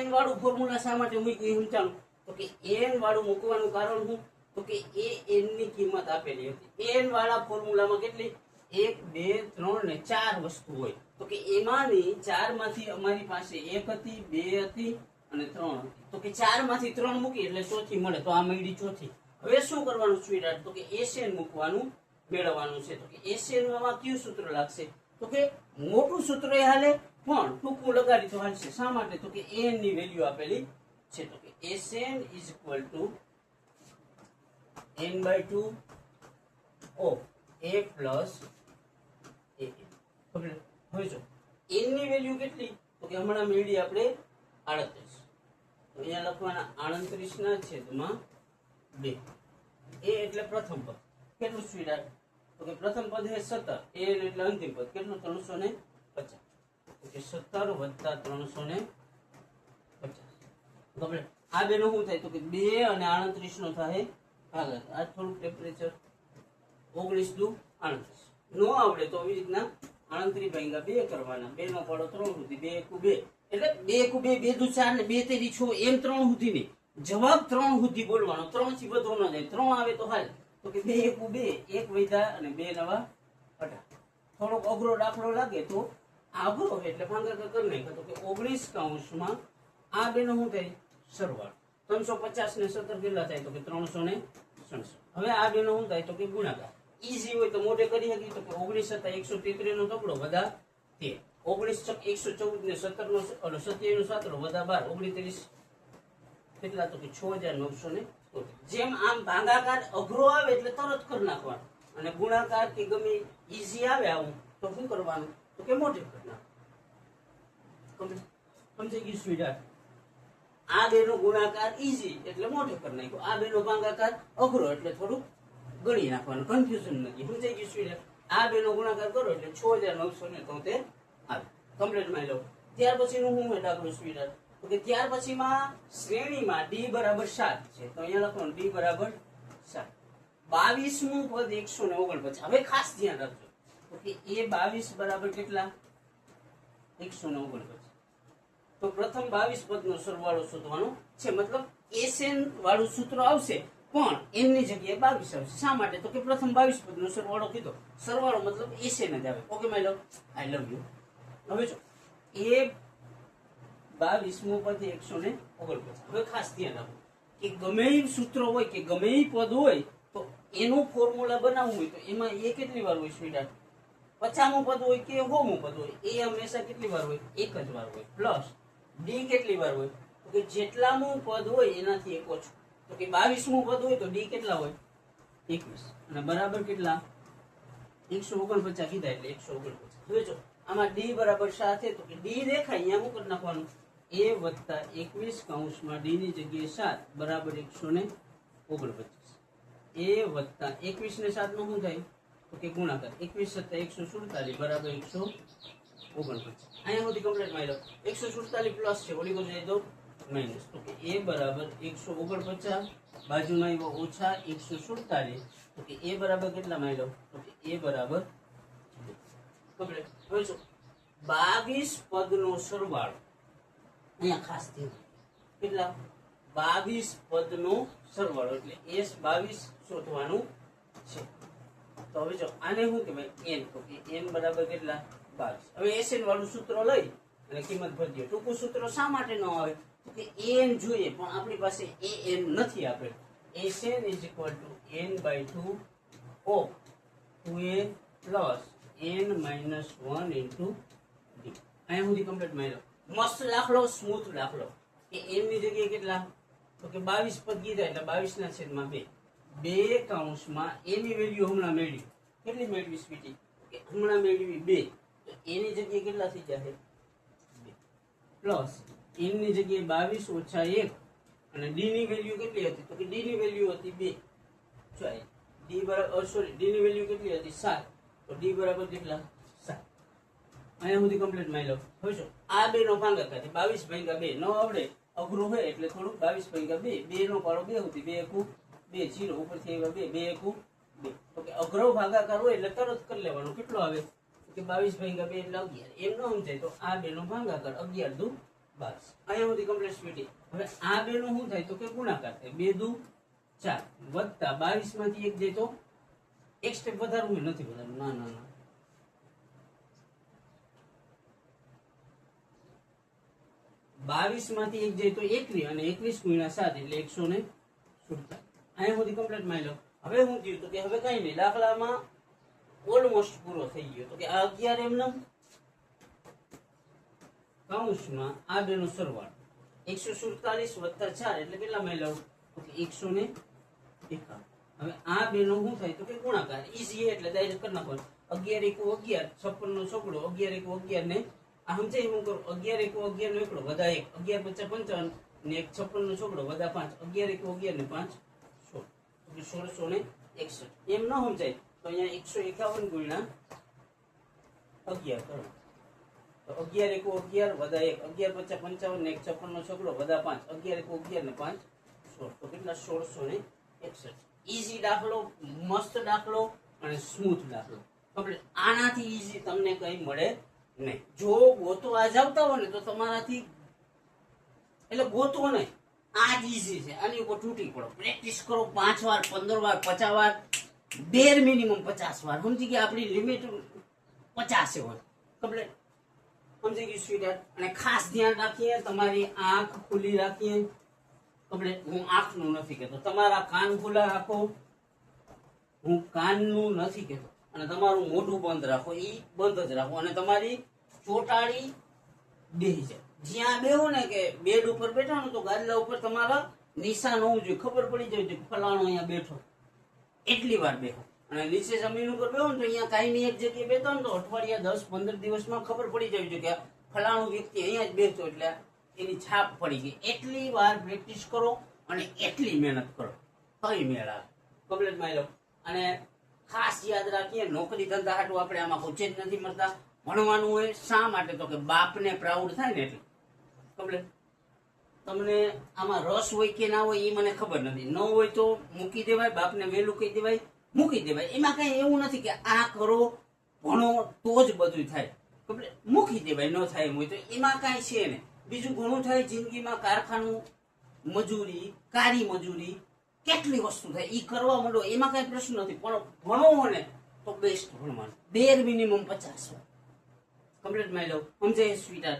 n વાળું ફોર્મ્યુલા શા માટે મૂક્યું એ સમજાણું. તો કે n વાળું મૂકવાનું કારણ શું? તો કે એ n ની કિંમત આપેલી હતી. n વાળા ફોર્મ્યુલામાં કેટલી? 1 2 3 ને 4 વસ્તુ હોય. તો કે એમાંની 4 માંથી અમારી પાસે 1 હતી, 2 હતી અને 3 હતી. તો કે 4 માંથી 3 મૂકી એટલે ચોથી મળે. તો આ મળી ચોથી. હવે શું કરવાનું સ્વીટ? તો કે એસએન મૂકવાનું મેળવવાનું છે. તો કે એસએન માં કયું સૂત્ર લાગશે? તો કે મોટું સૂત્ર એ હાલે પણ ટૂંકું લગાડી તો હાલશે. શા માટે? તો કે n ની વેલ્યુ આપેલી છે. તો કે SN = n/2 of a plus a. હવે જો n ની વેલ્યુ કેટલી? તો કે હમણાં મેળવી આપણે 38. તો અહીંયા લખવાના 38 ના છેદમાં 2. a એટલે પ્રથમ પદ. કેટલું સ્વીટ? તો કે પ્રથમ પદ છે 17. a એટલે અંતિમ પદ કેટલું? 350. તો કે 17 વત્તા 350. બરાબર. આ બેનો શું થાય? તો કે 2 અને 38 નો થાય ભાગાકાર. આ થોડું ટેમ્પરેચર 19 દુ 38. નો આવડે તો આવી રીતના 38 ભાગ્યા 2 કરવાના. 2 નો પાડો 3 સુધી. 2 × 2 એટલે 2 × 2 2 દુ 4 ને 2 તેરી 6 એમ 3 સુધી નહીં. જવાબ 3 સુધી બોલવાનો. 3 થી વધુ ન જાય. 3 આવે તો હાલ. તો કે 2 × 2 1 વધ્યા અને 2 નવા 18. થોડોક અઘરો દાખલો લાગે તો અઘરો એટલે ભાગાકાર કરી નાખો. તો કે 19 કૌંસમાં આ બેનો શું થાય? સરવાળો. 350 ને 17 કેટલા થાય? તો કે 367. હવે આ બેનો શું થાય? તો કે ગુણાકાર. ઈઝી હોય તો મોઢે કરી શકી. તો કે 19 હતા 133 નો ટુકડો વધા 13. 19 114 ને 17 નો 27 નો સાતડો વધા 12. 39 કેટલા તો કે 6970. જેમ આમ ભાગાકાર અઘરો આવે એટલે તરત કરી નાખવાનો, અને ગુણાકાર કે ગમે ઈઝી આવે આવું તો શું કરવાનું તો કે મોટે કરી નાખવાનું. સમજાઈ ગયું સ્વીટહાર્ટ? આ બેનો ગુણાકાર ઈઝી એટલે મોટે કરી નાખ્યો, આ બેનો ભાગાકાર અઘરો એટલે થોડું ગણી નાખવાનું, કન્ફ્યુઝન નથી. સમજાઈ ગયું સ્વીટહાર્ટ? આ બેનો ગુણાકાર કરો એટલે 6973 આવે. કમ્પ્લીટ માં લો. ત્યાર પછીનું શું છે દાખલો સ્વીટહાર્ટ? તો કે ત્યાર પછીમાં શ્રેણીમાં d બરાબર 7 છે, તો અહીંયા લખવાનું d બરાબર 7. 22મું પદ 149. હવે ખાસ ધ્યાન રાખજો તો કે એ 22 બરાબર કેટલા 149. તો પ્રથમ 22 પદનો સરવાળો શોધવાનો છે, મતલબ SN વાળું સૂત્ર આવશે પણ n ની જગ્યાએ 22 આવશે. શા માટે? તો કે પ્રથમ 22 પદનો સરવાળો કીધો, સરવાળો મતલબ SN જ આવે. Okay my love, I love you. હવે જો એ 22મું પદ 149. હવે ખાસ ધ્યાન રાખો કે ગમે એ સૂત્ર હોય કે ગમે એ પદ હોય તો એનું ફોર્મ્યુલા બનાવવું હોય તો એમાં એ કેટલી વાર હોય સ્વીટહાર્ટ? 50મું પદ હોય કે 100મું પદ હોય એ હંમેશા કેટલી વાર હોય? એક જ વાર હોય. પ્લસ ડી કેટલી વાર હોય? તો કે જેટલામું પદ હોય એનાથી એક ઓછું. તો કે 22મું પદ હોય તો ડી કેટલા હોય? 21. અને બરાબર કેટલા? 149 કીધા એટલે 149. જોજો આમાં ડી બરાબર 7 છે તો કે ડી દેખાય અહીંયા શું કરી નાખવાનું? a વત્તા 21 કૌંસમાં ડી ની જગ્યાએ 7 બરાબર 149. a વત્તા 21 ને 7 નો શું થાય? તો કે ગુણાકાર. 21 વત્તા 147 બરાબર 149. અહીંયા સુધી કમ્પ્લીટ માં આવ્યો. 147 પ્લસ છે, ઓલી બાજુ જાય તો માઇનસ. તો કે a બરાબર 149, બાજુમાં આવ્યો ઓછા 147. તો કે a બરાબર કેટલા માં આવ્યો? તો કે a બરાબર કમ્પ્લીટ. હવે જો 22 પદનો સરવાળો અહીંયા ખાસ ધ્યાન, કેટલા? 22 પદનો સરવાળો એટલે s 22 શોધવાનું છે. તો હવે જો આને શું કહેવાય? n. તો કે n બરાબર કેટલા? 22. હવે SN વાળું સૂત્ર લઈ અને કિંમત ભરી દો. ટૂંકું સૂત્ર શા માટે ન આવે? તો કે an જોઈએ પણ આપણી પાસે an નથી આપેલ. SN = n/2 of 2a plus n - 1 into d. અહીંયા સુધી કમ્પ્લીટ માર્યો. મસ્ત દાખલો, સ્મૂથ દાખલો. કે n ની જગ્યાએ કેટલા? તો કે 22 પદ કીધા એટલે 22/2. 2 કૌંસમાં a ની વેલ્યુ હમણાં મેળવી. કેટલી મેળવી સ્વીટી? કે હમણાં મેળવી 2. તો a ની જગ્યાએ કેટલા થઈ જશે? 2 પ્લસ n ની જગ્યાએ 22 ઓછા 1 અને d ની વેલ્યુ કેટલી હતી? તો કે d ની વેલ્યુ હતી 2. જો d બરાબર d ની વેલ્યુ કેટલી હતી? 7. તો d બરાબર કેટલા? 7. અહીંયા સુધી કમ્પ્લીટ માઈ લો. હવે જો આ બે નો ભાગાકાર 22/2 નો આવડે અઘરું હોય એટલે થોડું 22/2. 2 નો પાડો 2 હતી, 2 એકુ 2 0 ઉપરથી આવ્યા 2 2 એકુ 2. તો કે અઘરો ભાગાકાર હોય એટલે તરત કરી લેવાનો. કેટલો આવે? કે 22/2 એટલે 11. એમ ન સમજાય તો આ બે નો ભાગાકાર 11 દુ 22. અહીંયા સુધી કમ્પ્લીટ સ્વીટી. હવે આ બે નો શું થાય? તો કે ગુણાકાર થાય. 2 દુ 4 વત્તા 22 માંથી 1 જાય તો એક સ્ટેપ વધારવું નથી વધારવું. ના ના ના, 22 માંથી 1 જાય તો 21 અને 21 × 7 એટલે 147. અહીંયા સુધી કમ્પ્લીટ માં લો. હવે શું થયું? તો કે હવે કઈ નહીં, દાખલામાં ઓલમોસ્ટ પૂરો થઈ ગયો. તો કે આ 11 એમનેમ કૌંસમાં આ બેનો સરવાળો 147 વત્તા 4 એટલે કેટલા માં લઉં? તો કે 151. હવે આ બેનો શું થાય? તો કે ગુણાકાર. ઈઝી એટલે ડાયરેક્ટ કરી નાખવાનું. 11 × 11 56 નો છોકરો 11 × 11 ને આ સમજાય હું કરું? 11 × 11 નો એકડો વધા 1, 11 × 5 = 55 ને 1 56 નો છોકરો વધા 5, 11 × 11 ને 5 16. તો કે 1661. એમ ન સમજાય તો અહીંયા 151 × 11 કરો. તો 11 × 11 વધા 1, 11 × 5 = 55 ને 1 56 નો છોકરો વધા 5, 11 × 11 ને 5 16. તો કેટલા? 1661. ઈઝી દાખલો, મસ્ત દાખલો અને સ્મૂથ દાખલો. કમ્પ્લીટ. આનાથી ઈઝી તમને કઈ મળે નહીં. જો ગોતવા જાવતા હોય ને તો તમારાથી એટલે ગોતવો નહીં, આ જ ઈઝી છે. આની ઉપર તૂટી પડો, પ્રેક્ટિસ કરો 5 વાર 15 વાર 50 વાર, બેર મિનિમમ 50 વાર. સમજી ગયા? આપણી લિમિટ 50 હોય. કમ્પ્લીટ સમજી ગયું સ્વીટહાર્ટ? અને ખાસ ધ્યાન રાખીએ, તમારી આંખ ખુલ્લી રાખીએ. કમ્પ્લીટ. હું આંખનું નથી કહેતો, તમારા કાન ખુલ્લા રાખો. હું કાનનું નથી કહેતો. અને તમારું મોઢું બંધ રાખો, એ બંધ જ રાખો. અને તમારી ચોટાડી બેહી જાય. જ્યાં બેહો ને કે બેડ ઉપર બેઠા ને તો ગાદલા ઉપર તમારા નિશાન હોવું જોઈએ, ખબર પડી જવી જોઈએ ફલાણો અહીંયા બેઠો, એટલી વાર બેહો. અને નીચે જમીન ઉપર બેહો ને તો અહીંયા કાયમી એક જગ્યાએ બેઠો ને તો અઠવાડિયા 10-15 દિવસમાં ખબર પડી જવી જોઈએ કે ફલાણો વ્યક્તિ અહીંયા જ બેઠો, એટલે એની છાપ પડી ગઈ. એટલી વાર પ્રેક્ટિસ કરો અને એટલી મહેનત કરો, કઈ મેળ આવે. કમ્પ્લીટ મારી લો. અને ખાસ યાદ રાખીએ, નોકરી ધંધા હાટું આપણે આમાં પૂછે જ નથી મળતા. ભણવાનું હોય શા માટે? તો કે બાપને પ્રાઉડ થાય ને એટલે. કમ્પ્લીટ. તમને આમાં રસ હોય કે ના હોય એ મને ખબર નથી. ન હોય તો મૂકી દેવાય, બાપને વહેલું કહી દેવાય, મૂકી દેવાય. એમાં કઈ એવું નથી કે આ કરો ભણો તો જ બધું થાય. કમ્પ્લીટ. મૂકી દેવાય, ન થાય એમ હોય તો એમાં કાંઈ છે ને. બીજું ઘણું થાય જિંદગીમાં, કારખાનું મજૂરી, કારી મજૂરી, કેટલી વસ્તુ થાય એ કરવા માંડો, એમાં કઈ પ્રશ્ન નથી. પણ ભણો ને તો બેસ્ટ ભણવાનું, બેર મિનિમમ 50 વાર. કમ્પ્લીટ મારી લો. સમજાય સ્વીટર?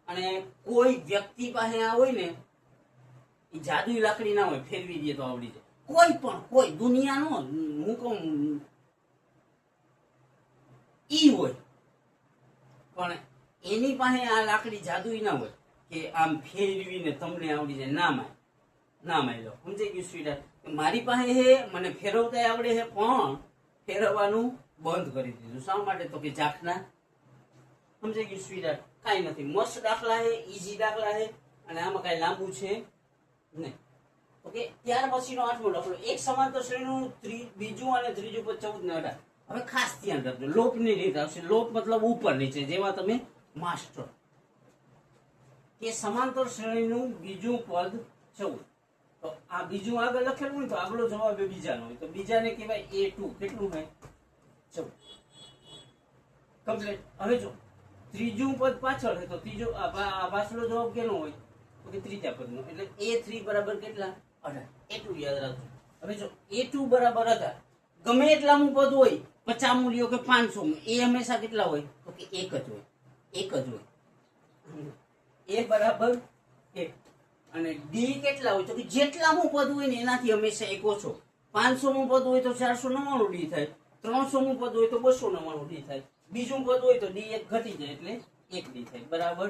અને કોઈ વ્યક્તિ પાસે આ હોય ને એ જાદુઈ લાકડી ના હોય, ફેરવી દે તો આવડી જાય. કોઈ પણ, કોઈ દુનિયાનો હું કહું ઈ હોય પણ એની પાસે આ લાકડી જાદુઈ ના હોય કે આમ ફેરવીને તમને આવડી જાય. ના માય લો. સમજાઈ ગયું સ્વીટર? મારી પાસે હે, મને ફેરવતા આવડે છે, પણ ફેરવવાનું બંધ કરી દીધું. શા માટે? તો કે ઝાખના. સમજાઈ ગયું સ્વીટર? કાંઈ નથી. મસ્ત દાખલા છે, ઈઝી દાખલા છે, અને આમાં કાંઈ લાંબુ છે નહીં. ઓકે. ત્યાર પછીનો 8મો દાખલો. એક સમાંતર શ્રેણીનું બીજું અને ત્રીજું પદ 14 ને 18. હવે ખાસ ધ્યાન રાખજો, લોપની રીત આવશે. લોપ મતલબ ઉપર નીચે, જેમાં તમે માસ્ટર. કે સમાંતર શ્રેણીનું બીજું પદ 14. તો આ બીજું આગળ લખેલું હોય તો આગલો જવાબ એ બીજાનો હોય, તો બીજાને કહેવાય A2. કેટલું હોય? 14. કમ્પ્લીટ. હવે જો ત્રીજું પદ પાછળ છે તો ત્રીજો પાછળનો જવાબ કેનો હોય? તો કે ત્રીજા પદનો. એટલે A3 બરાબર કેટલા? 18. એટલું યાદ રાખજો. હવે જો A2 બરાબર 18, ગમે એટલાનું પદ હોય, 50 લ્યો કે 500, એ હંમેશા કેટલા હોય? તો કે એક જ હોય, એક જ હોય. A બરાબર 1. અને D કેટલા હોય? તો કે જેટલાનું પદ હોય ને એનાથી હંમેશા એક ઓછો. 500નું પદ હોય તો 499 D થાય, 300નું પદ હોય તો 299 D થાય, બીજું પદ હોય તો D એક ઘટી જાય એટલે 1 D થાય. બરાબર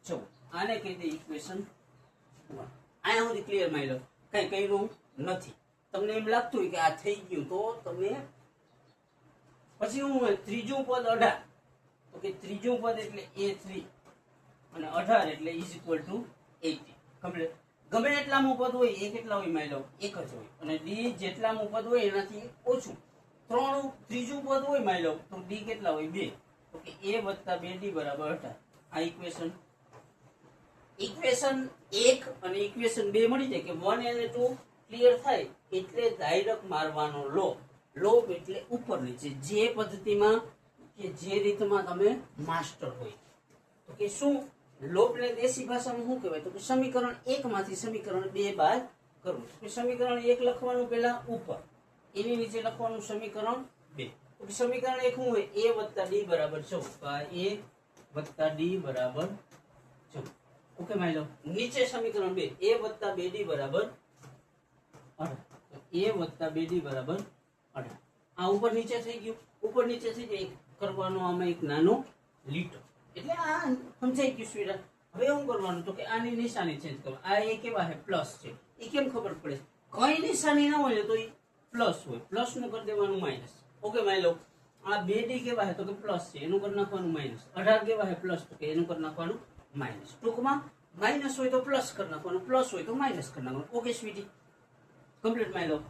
14. આને કહી દે ઇક્વેશન 1. આયા સુધી ક્લિયર મારી લો. કઈ કર્યું નથી. તમને એમ લાગતું હોય કે આ થઈ ગયું તો તમે પછી હું ત્રીજું પદ 18. તો કે ત્રીજું પદ એટલે A3 અને 18 એટલે ઇઝ ઇક્વલ ટુ 80. કમ્પ્લીટ. ગમે એટલાનું પદ હોય એ કેટલા હોય માની લો? એક જ હોય. અને D જેટલાનું પદ હોય એનાથી ઓછું. ત્રીજું પદ હોય માની લો તો D કેટલા હોય? 2. તો કે A વત્તા 2D બરાબર 18. આ ઇક્વેશન 1 અને ઇક્વેશન 2 મળી જાય કે 1 અને 2 ક્લિયર થાય એટલે ડાયરેક્ટ મારવાનો લોપ. લોપ એટલે ઉપર નીચે, જે પદ્ધતિમાં કે જે રીતમાં તમે માસ્ટર હોય. તો કે શું લોપને દેશી ભાષામાં શું કહેવાય? તો કે સમીકરણ 1 માંથી સમીકરણ 2 બાદ કરવું. તો સમીકરણ 1 લખવાનું પહેલા ઉપર, એની નીચે લખવાનું સમીકરણ 2. તો કે સમીકરણ 1 શું હોય? A વત્તા D બરાબર 14. તો આ A વત્તા D બરાબર 14. ઓકે માની લો. નીચે સમીકરણ 2 A વત્તા 2D બરાબર 18. A વત્તા 2D બરાબર 18. આ ઉપર નીચે થઈ ગયું. ઉપર નીચે થઈ જાય કરવાનો આમાં એક નાનો લીટો. એટલે આ સમજાઈ ગયું સ્વીટર? હવે શું કરવાનું? તો કે આની નિશાની ચેન્જ કરો. આ એ કેવા છે? પ્લસ છે. એ કેમ ખબર પડે? કઈ નિશાની ના હોય તો એ પ્લસ હોય, પ્લસ નું કરી દેવાનું માઇનસ. ઓકે માની લો. આ 2D કેવા છે? તો કે પ્લસ છે, એનું કરી નાખવાનું માઇનસ. 18 કેવા છે? પ્લસ, તો કે એનું કરી નાખવાનું માઇનસ. ટૂંકમાં માઇનસ હોય તો પ્લસ કરી નાખવાનું, પ્લસ હોય તો માઇનસ કરી નાખવાનું. Okay sweetie? કમ્પ્લીટ માની લો.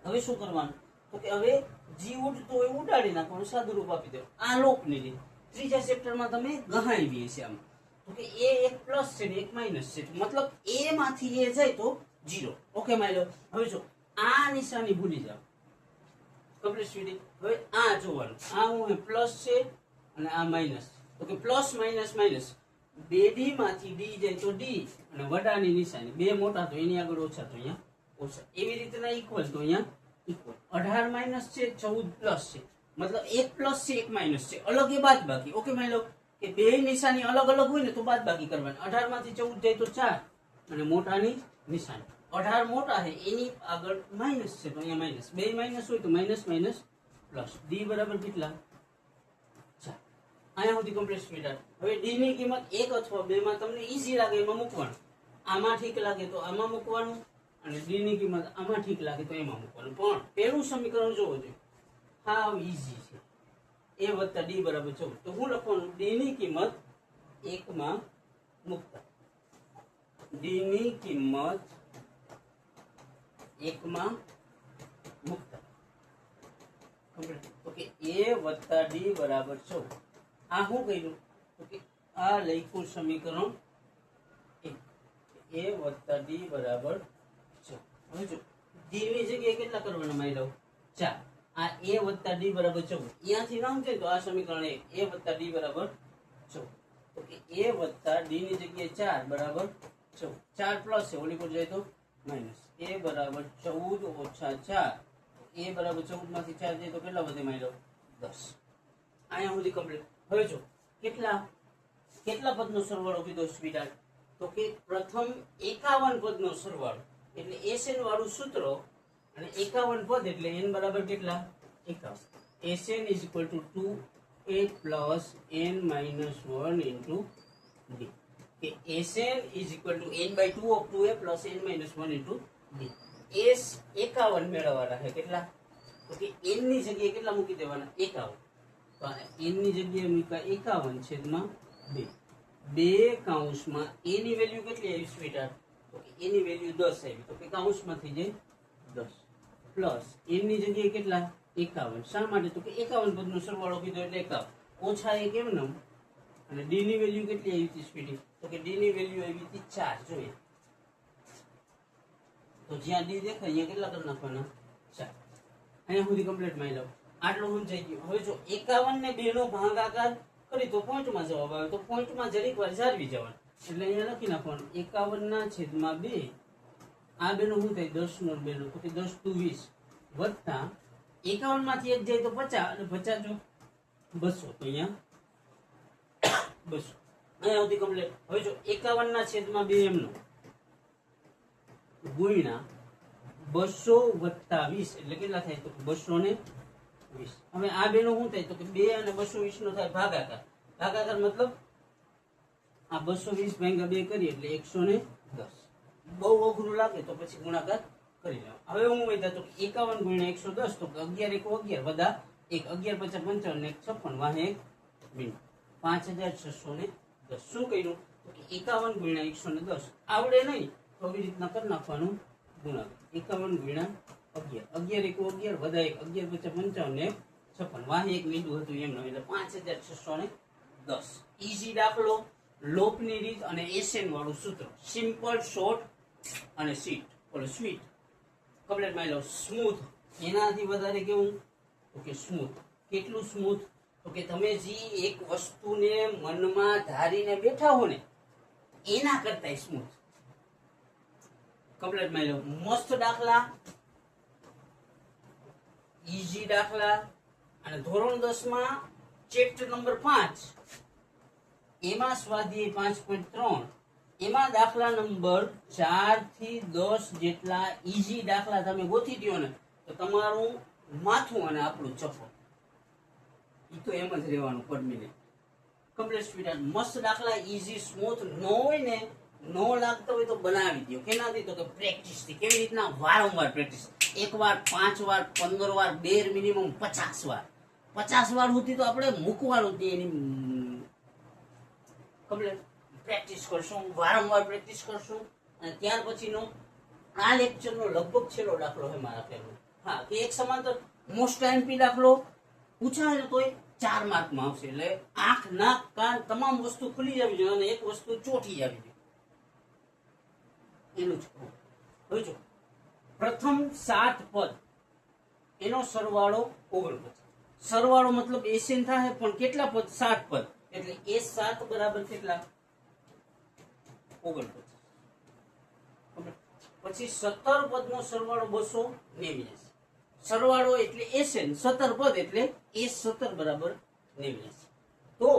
હવે શું કરવાનું? તો કે હવે જી ઉડતું હોય ઉડાડી નાખવાનું, સાદું રૂપ આપી દો. આ લોપની રીત ત્રીજા ચેપ્ટરમાં તમે ગહાવી છે આમાં. તો કે A એક પ્લસ છે ને એક માઇનસ છે, મતલબ A માંથી A જાય તો 0. ઓકે માની લો. હવે જો આ નિશાની ભૂલી જાઓ. Complete sweetie? હવે આ જોવાનું, આ હું પ્લસ છે અને આ માઇનસ. તો કે પ્લસ માઇનસ માઇનસ, 2D માંથી D જાય તો D, અને વડાની નિશાની 2 મોટા તો એની આગળ ઓછા તો અહીંયા ઓછા. એવી રીતના ઇક્વલ તો અહીંયા ઇક્વલ. 18 માઇનસ છે, 14 પ્લસ છે, મતલબ એક પ્લસ છે એક માઇનસ છે, અલગ એ બાદ બાકી. ઓકે માની લો કે બે નિશાની અલગ અલગ હોય ને તો બાદ બાકી કરવાની. 18 માંથી 14 જાય તો 4, અને મોટાની નિશાની 18 મોટા છે એની આગળ માઇનસ છે તો અહીંયા માઇનસ. બે માઇનસ હોય તો માઇનસ માઇનસ પ્લસ. D બરાબર કેટલા? 4. અહીંયા સુધી કમ્પ્લીટ સ્વીટહાર્ટ. હવે ડી ની કિંમત 1 અથવા 2 માં તમને ઈઝી લાગે એમાં મૂકવાનું. આમાં ઠીક લાગે તો આમાં મૂકવાનું, અને ડી ની કિંમત આમાં ઠીક લાગે તો એમાં મૂકવાનું. પણ પહેલું સમીકરણ જોવો જોઈએ, હાવ ઈઝી છે. a વત્તા ડી બરાબર 14. તો હું લખવાનું ડી ની કિંમત 1 માં મૂકતા, ડી ની કિંમત 1 માં મૂકતા. તો કે a વત્તા ડી બરાબર 14. આ શું કર્યું? તો કે આ લખ્યું સમીકરણ 1, a વત્તા ડી બરાબર 14. હવે જો ડી ની જગ્યાએ કેટલા કરવાના મારી 4. આ a વત્તા ડી બરાબર 14 અહીંયાથી નામ થાય તો આ સમીકરણ 1 a વત્તા ડી બરાબર 14. તો કે a વત્તા ડી ની જગ્યાએ 4 બરાબર 14. 4 પ્લસ છે, ઓલી પર જાય તો માઇનસ. a બરાબર 14 ઓછા 4. a બરાબર 14 માંથી 4 જાય તો કેટલા વધે મારી 10. અહીંયા સુધી કમ્પ્લીટ. હવે જો કેટલા પદનો સરવાળો કીધો સ્વીટહાર્ટ? તો કે પ્રથમ 51 પદનો સરવાળો એટલે SN વાળું સૂત્ર, અને 51 પદ એટલે n બરાબર કેટલા? 51. SN is equal to 2a plus n minus 1 into d. કે SN is equal to n by 2 of 2a plus n minus 1 into d. S 51 મેળવવાના છે. કેટલા? તો કે n ની જગ્યાએ કેટલા મૂકી દેવાના? 51. તો n ની જગ્યાએ મૂકા 51 છેદમાં 2. 2 કૌંસમાં a ની વેલ્યુ કેટલી આવી સ્વીટહાર્ટ? તો કે a ની વેલ્યુ 10 આવી. તો કે કૌંસમાં થઈ જાય 10 પ્લસ n ની જગ્યાએ કેટલા? 51. શા માટે? તો કે 51 પદનો સરવાળો કીધો એટલે 51 ઓછા 1 કેમ નામ. અને d ની વેલ્યુ કેટલી આવી હતી સ્વીટી? તો કે d ની વેલ્યુ આવી હતી 4. જોઈએ તો જ્યાં d દેખાય અહીંયા કેટલા કરી નાખવાના? 4. અહીંયા સુધી કમ્પ્લીટ મારી લો. આટલું સમજાઈ ગયું. હવે જો 51 ને 2 નો ભાગાકાર કરી તો પોઈન્ટમાં જવાબ આવે, તો પોઈન્ટમાં જરીક વાર જાળવી જવાનું. એટલે અહીંયા લખી નાખવાનું 51 ના છેદમાં 2. આ બેનો શું થાય? 10 નો 2 નો, તો કે 10 × 20 વત્તા 51 માંથી 1 જાય તો 50, અને 50 જો 200, તો અહીંયા 200. અહીંયા સુધી કમ્પ્લીટ. હવે જો 51 ના છેદમાં 2 એમનો ગુણ્યા 200 વત્તા 20 એટલે કેટલા થાય? તો 220. હવે આ બેનો શું થાય? તો કે 2 અને 220 નો થાય ભાગાકાર. ભાગાકાર મતલબ આ 220 ભાગ્યા 2 કરીએ એટલે 110. બહુ અઘરું લાગે તો પછી ગુણાકાર કરી લો. હવે હું વધ્યા તો 51 ગુણ્યા 110, તો 11 × 1 = 11 વદા 1 11 × 55 ને 56 વાહે 1 મિનિટ 5610. શું કર્યું? તો કે 51 ગુણ્યા 110 આવડે નહીં તો આવી રીતના કરી નાખવાનું ગુણાકાર. 51 ગુણ્યા 11 11 × 1 = 11 વદા 1 11 × 55 ને 56 વાહે 1 મિનિટ હતું એમનો, એટલે 5610. ઈઝી દાખલો, લોપની રીત અને SN વાળું સૂત્ર. સિમ્પલ, શોર્ટ અને સ્વીટ. કમ્પ્લીટ મારી લો. સ્મૂથ, એનાથી વધારે કેવું? તો કે સ્મૂથ. કેટલું સ્મૂથ? તો કે તમે જે એક વસ્તુને મનમાં ધારીને બેઠા હો ને એના કરતા સ્મૂથ. કમ્પ્લીટ મારી લો. મસ્ત દાખલા, ઈઝી દાખલા, અને ધોરણ 10 માં ચેપ્ટર નંબર 5 એમાં સ્વાધ્યાય 5.3 એમાં દાખલા નંબર 4 થી 10 જેટલા ઈઝી દાખલા તમે ગોતી દો ને તો તમારું માથું અને આપણું ચપ્પલ ઈ તો એમ જ રહેવાનું પર મિનિટ. કમ્પ્લીટ સ્વીટહાર્ટ. મસ્ત દાખલા, ઈઝી, સ્મૂથ. નો હોય ને, નો લાગતો હોય તો બનાવી દો. કેનાથી? તો કે પ્રેક્ટિસ થી. કેવી રીતના? વારંવાર પ્રેક્ટિસ. 1 વાર, 5 વાર, 15 વાર, બેર મિનિમમ 50 વાર. 50 વાર સુધી તો આપણે મૂકવાનું જ નહીં. એની કમ્પ્લીટ પ્રેક્ટિસ કરશું, વારંવાર પ્રેક્ટિસ કરશું. અને ત્યાર પછીનો આ લેક્ચરનો લગભગ છેલ્લો દાખલો છે મારા પહેલો. હા, કે એક સમાંતર મોસ્ટ એમપી દાખલો પૂછાય તોય 4 માર્કમાં આવશે. એટલે આંખ, નાક, કાન તમામ વસ્તુ ખુલી જવી જોઈએ અને એક વસ્તુ ચોટી જવી જોઈએ. એનું જ હવે જો પ્રથમ 7 પદ એનો સરવાળો 49. સરવાળો મતલબ SN થાય પણ કેટલા પદ? 7 પદ. એટલે S7 બરાબર કેટલા? 49. પછી 17 પદનો સરવાળો 289. સરવાળો એટલે SN, 17 પદ એટલે S17 બરાબર 89. તો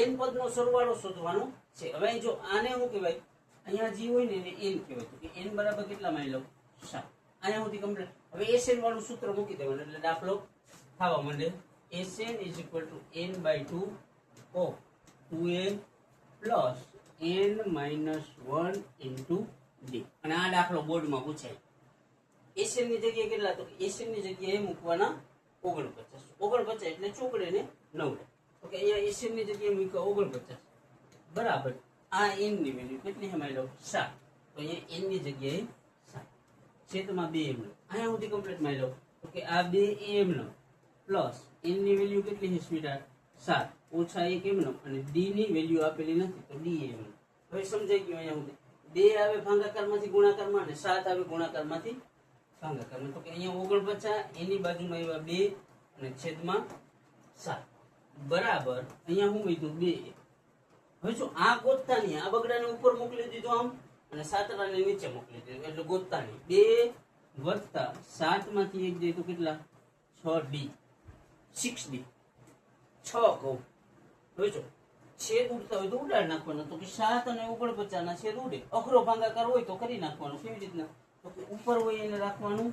n પદનો સરવાળો શોધવાનો છે. હવે જો આને શું કહેવાય? અહીંયા જે હોય ને એને n કહેવાય. તો કે n બરાબર કેટલા માની લો? 7. અહીંયા સુધી કમ્પ્લીટ. હવે SN વાળું સૂત્ર મૂકી દેવાનું એટલે દાખલો થવા માંડે. SN is equal to n by 2 of 2a plus n-1 into d. અને આ દાખલો બોર્ડમાં પૂછાય. એસએન ની જગ્યાએ કેટલા? તો એસએન ની જગ્યાએ મૂકવાના 49. 49 એટલે ચોકડે ને 9. તો કે અહીંયા એસએન ની જગ્યાએ મૂક્યા 49 બરાબર આ n ની વેલ્યુ કેટલી છે મારી લો 7. તો અહીંયા n ની જગ્યાએ 7 છેદમાં 2m. અહીંયા સુધી કમ્પ્લીટ મારી લો. તો કે આ 2am પ્લસ n ની વેલ્યુ કેટલી છે સ્વીટાર 7 ઓછા 1m અને d ની વેલ્યુ આપેલી નથી તો dm. હવે સમજાઈ ગયું. અહીંયા સુધી 2 આવે ભાગાકારમાંથી ગુણાકારમાં અને 7 આવે ગુણાકારમાંથી ભાગાકારમાં. તો કે અહીંયા 49 એની બાજુમાં આવ્યા 2 અને છેદમાં 7 બરાબર અહીંયા હું કીધું 2. હવે જો આ ગોતતા નહીં, આ બગડાને ઉપર મોકલી દીધો આમ અને સાતડાને નીચે મોકલી દીધો એટલે ગોતતા નહીં. 2 વત્તા 7 માંથી 1 જાય તો કેટલા 6d 6d 6 કહું. હવે જો છેદ ઉડતા હોય તો ઉડાડ નાખવાનો. તો કે 7 અને 49 ના છેદ ઉડે. અખરો ભાગાકાર હોય તો કરી નાખવાનું. કેવી રીતના? તો કે ઉપર હોય એને રાખવાનું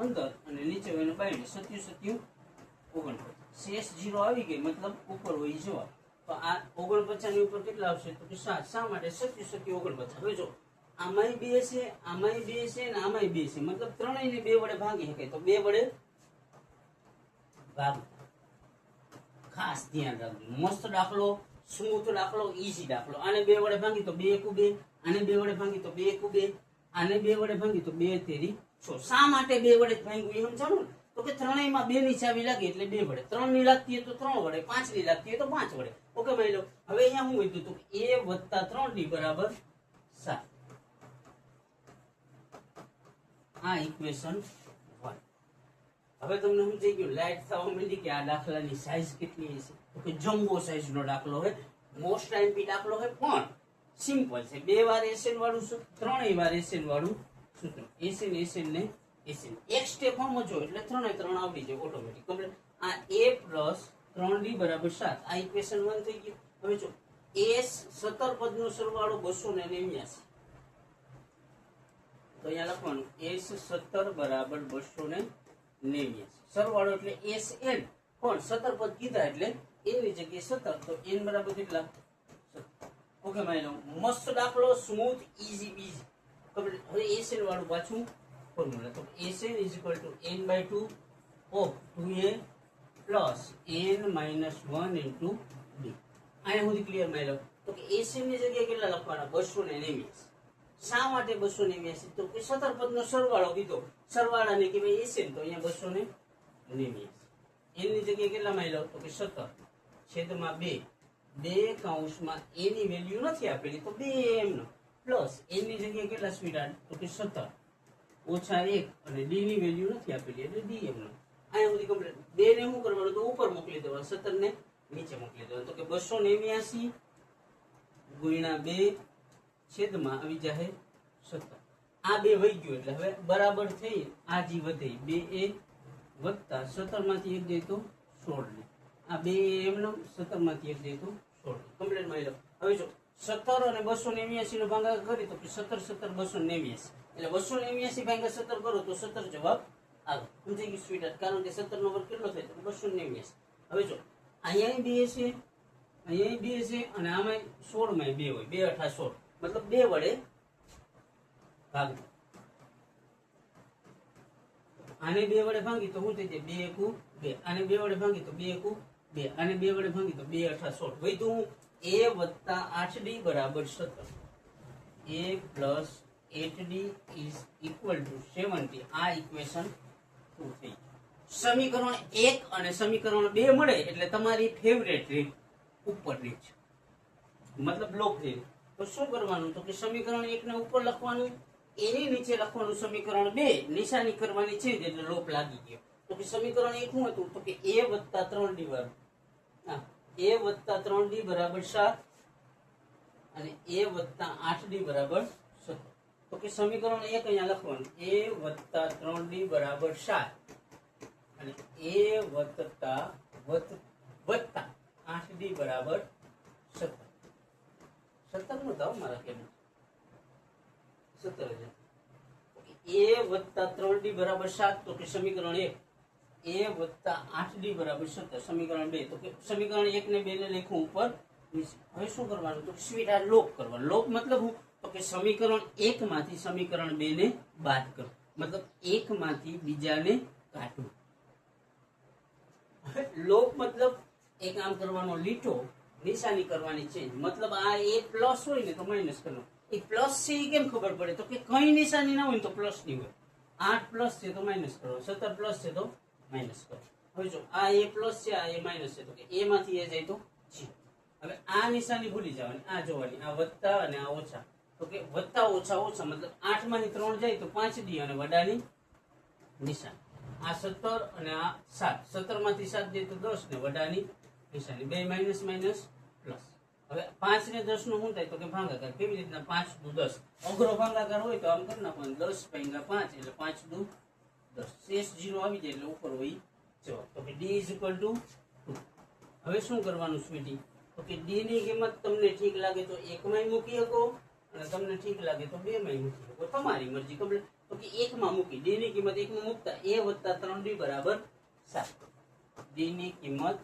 અંદર અને નીચે હોય એને બાયણે. 7 49 શેષ 0 આવી ગઈ મતલબ ઉપર હોય ઈ જવાબ. તો આ 49 ની ઉપર કેટલા આવશે? તો કે 7. શા માટે? 7 49. હવે જો આમાંય 2 છે, આમાંય 2 છે અને આમાંય 2 છે મતલબ ત્રણેયને 2 વડે ભાગી શકાય. તો 2 વડે ભાગ. ખાસ ધ્યાન રાખજો. મસ્ત દાખલો, સ્મૂથ દાખલો, ઈઝી દાખલો. આને 2 વડે ભાગી તો 2 એકુ 2, આને 2 વડે ભાગી તો 2 એકુ 2, આને 2 વડે ભાગી તો 2 તેરી 6. શા માટે 2 વડે ભાગ્યું એ સમજાણું ને? તો કે ત્રણેયમાં 2 ની ચાવી લાગી એટલે 2 વડે. 3 ની લાગતી હોય તો 3 વડે, 5 ની લાગતી હોય તો 5 વડે. ઓકે માની લો. હવે અહીંયા હું કીધું તો a વત્તા 3d બરાબર 7. આ ઇક્વેશન 1. હવે તમને સમજાઈ ગયું, લાઈટ થવા માંડી કે આ દાખલાની સાઈઝ કેટલી હશે. તો કે જમ્બો સાઈઝ નો દાખલો છે, મોસ્ટ ટાઈમ દાખલો છે પણ સિમ્પલ છે. 2 વાર એસએન વાળું સૂત્ર, 3 વાર એસએન વાળું સૂત્ર. એસએન ને એસએન એક સ્ટેપ સમજો એટલે 3 આવડી જાય ઓટોમેટિક કમ્પ્લીટ. આ a પ્લસ 3d બરાબર 7. આ ઇક્વેશન 1 થઈ ગયું. હવે જો s 17 પદનો સરવાળો 289. તો અહીંયા લખવાનું s 17 બરાબર 289 સરવાળો એટલે sn. પણ 17 પદ કીધા એટલે n ની જગ્યાએ 17 તો n બરાબર કેટલા 17. ઓકે માની લો. મસ્ત દાખલો, સ્મૂથ, ઈઝી બીઝી. હવે sn વાળું પાછું ફોર્મ્યુલા. તો sn = n/2 of 2a plus n-1 into d. આને સુધી ક્લિયર માની લો. તો કે sn ની જગ્યાએ કેટલા લખવાના 289. શા માટે 289? તો કે 17 પદનો સરવાળો કીધો. સરવાળાને કહેવાય sn. તો અહીંયા 289. n ની જગ્યાએ કેટલા માની લો? તો કે 17 છેદમાં 2. 2 કૌંસમાં a ની વેલ્યુ નથી આપેલી તો 2m નો પ્લસ n ની જગ્યાએ કેટલા સ્વીટાર્ડ? તો કે 17 ઓછા 1 અને d ની વેલ્યુ નથી આપેલી એટલે dm નો. અહીંયા સુધી કમ્પ્લીટ. 2 ને શું કરવાનું? તો ઉપર મોકલી દેવાનું, 17 ને નીચે મોકલી દેવાનું. તો કે 289 ગુણ્યા 2 છેદમાં આવી જાય 17. આ 2 વહી ગયું એટલે હવે બરાબર થઈ. આ જી વધે 2a વત્તા 17 માંથી 1 જાય તો 16. આ 2 એમ નો 17 માંથી 1 જાય તો 16. કમ્પ્લીટ માની લો. હવે જો 17 અને 289 નો ભાગાકાર કરી તો કે 17 17 289 એટલે 289 ભાગ્યા 17 કરો તો 17 જવાબ આવે. સમજાઈ ગયું સ્વીટ? કારણ કે 17 નો વર્ગ કેટલો થાય તો 289. હવે જો અહીંયા 2 છે, અહીંયા 2 છે અને આમાં 16 માં 2 હોય. 2 8 16 મતલબ 2 વડે ભાગ. આને 2 વડે ભાગી તો શું થઈ જાય 2 એકુ 2. આને 2 વડે ભાગી તો 2 એકુ 2. આને 2 વડે ભાગી તો 2 8 16. વધ્યું a વત્તા 8d બરાબર 17. a plus 8d is equal to 70. આ ઇક્વેશન 2 થઈ. સમીકરણ 1 અને સમીકરણ 2 મળે એટલે તમારી ફેવરેટ રીત ઉપર રીત છે, મતલબ લોકપ્રિય. તો શું કરવાનું? તો કે સમીકરણ 1 ને ઉપર લખવાનું, એની નીચે લખવાનું સમીકરણ 2. નિશાની કરવાની છે એટલે લોપ લાગી ગયો. તો કે સમીકરણ 1 શું હતું? તો કે a વત્તા 3d વાળું. હા, a વત્તા 3d બરાબર 7 અને a વત્તા 8d બરાબર 17. તો કે સમીકરણ 1 અહીંયા લખવાનું a વત્તા 3d બરાબર 7 અને a વત્તા 8d બરાબર 17. 17 નો દાવ મારા કેમ 17 a વત્તા 3d બરાબર 7. તો કે સમીકરણ 1 a વત્તા 8d બરાબર 17 સમીકરણ 2 તો કે સમીકરણ 1 ને 2 ને લખું ઉપર નીચે. હવે શું કરવાનું તો સ્વીટ આ લોપ કરવાનું. લોપ મતલબ હું તો કે સમીકરણ 1 માંથી સમીકરણ 2 ને બાદ કરો, મતલબ એક માંથી બીજાને કાઢવું. લોપ મતલબ એક આમ કરવાનો લીટો, નિશાની કરવાની ચેન્જ. મતલબ આ a પ્લસ હોય ને તો માઇનસ કરવાનો. એ પ્લસ છે એ કેમ ખબર પડે તો કે કઈ નિશાની ના હોય તો પ્લસ ની હોય. 8 પ્લસ છે તો માઇનસ કરો, 17 પ્લસ છે તો માઇનસ કરો. હવે જો આ a પ્લસ છે, આ a માઇનસ છે તો કે a માંથી a જાય તો 0. હવે આ નિશાની ભૂલી જવાની, આ જોવાની, આ વત્તા અને આ ઓછા. તો કે વત્તા ઓછા ઓછા મતલબ 8 માંથી 3 જાય તો 5d અને વડાની નિશાન. આ 17 અને આ 7, 17 માંથી 7 જાય તો 10 ને વડાની નિશાની. બે માઇનસ માઇનસ પ્લસ. હવે 5 ને 10 નો શું થાય તો કે ભાગાકાર. કેવી રીતના 5 દુ 10, અઘરો ભાગાકાર હોય તો આમ કરી નાખવાનું 10 ભાગ્યા 5 એટલે 5 દુ 10. શેષ 0 આવી જાય એટલે ઉપર હોય જવાબ. તો કે d = 2. હવે શું કરવાનું સ્વીટી તો કે d ની કિંમત તમને ઠીક લાગે તો 1 માં મૂકી શકો અને તમને ઠીક લાગે તો 2 માં મૂકી શકો, તમારી મરજી. કમ્પ્લીટ. તો કે 1 માં મૂકી, d ની કિંમત 1 માં મૂકતા a + 3d બરાબર 7. d ની કિંમત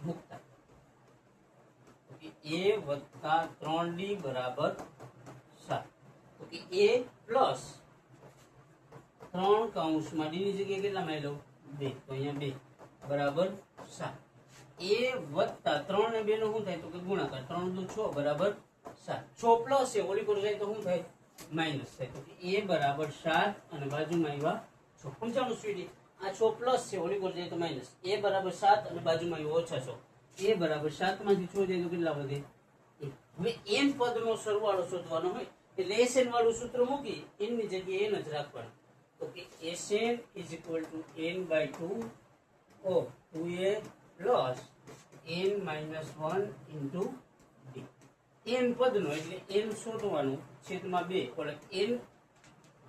મૂકતા a + 3d બરાબર 7. તો કે a પ્લસ 3 કૌંસમાં d ની જગ્યાએ કેટલા માં લો 2, તો અહીંયા 2 બરાબર 7. a વત્તા 3 ને 2 નો શું થાય તો કે ગુણાકાર. 3 દુ 6 બરાબર 7. 6 પ્લસ છે ઓલી પર જાય તો શું થાય માઇનસ થાય. તો કે a બરાબર 7 અને બાજુમાં આવ્યા 6. સમજાણું સ્વીટી? આ 6 પ્લસ છે ઓલી પર જાય તો માઇનસ. a બરાબર 7 અને બાજુમાં આવ્યો ઓછા 6. a બરાબર 7 માંથી 6 જાય તો કેટલા વધે 1. હવે n પદનો સરવાળો શોધવાનો હોય એટલે sn વાળું સૂત્ર મૂકી n ની જગ્યાએ n જ રાખવાનું. તો કે sn = n/2 of 2a plus n - 1 into d. n પદનો એટલે n શોધવાનું છેદમાં 2 એટલે n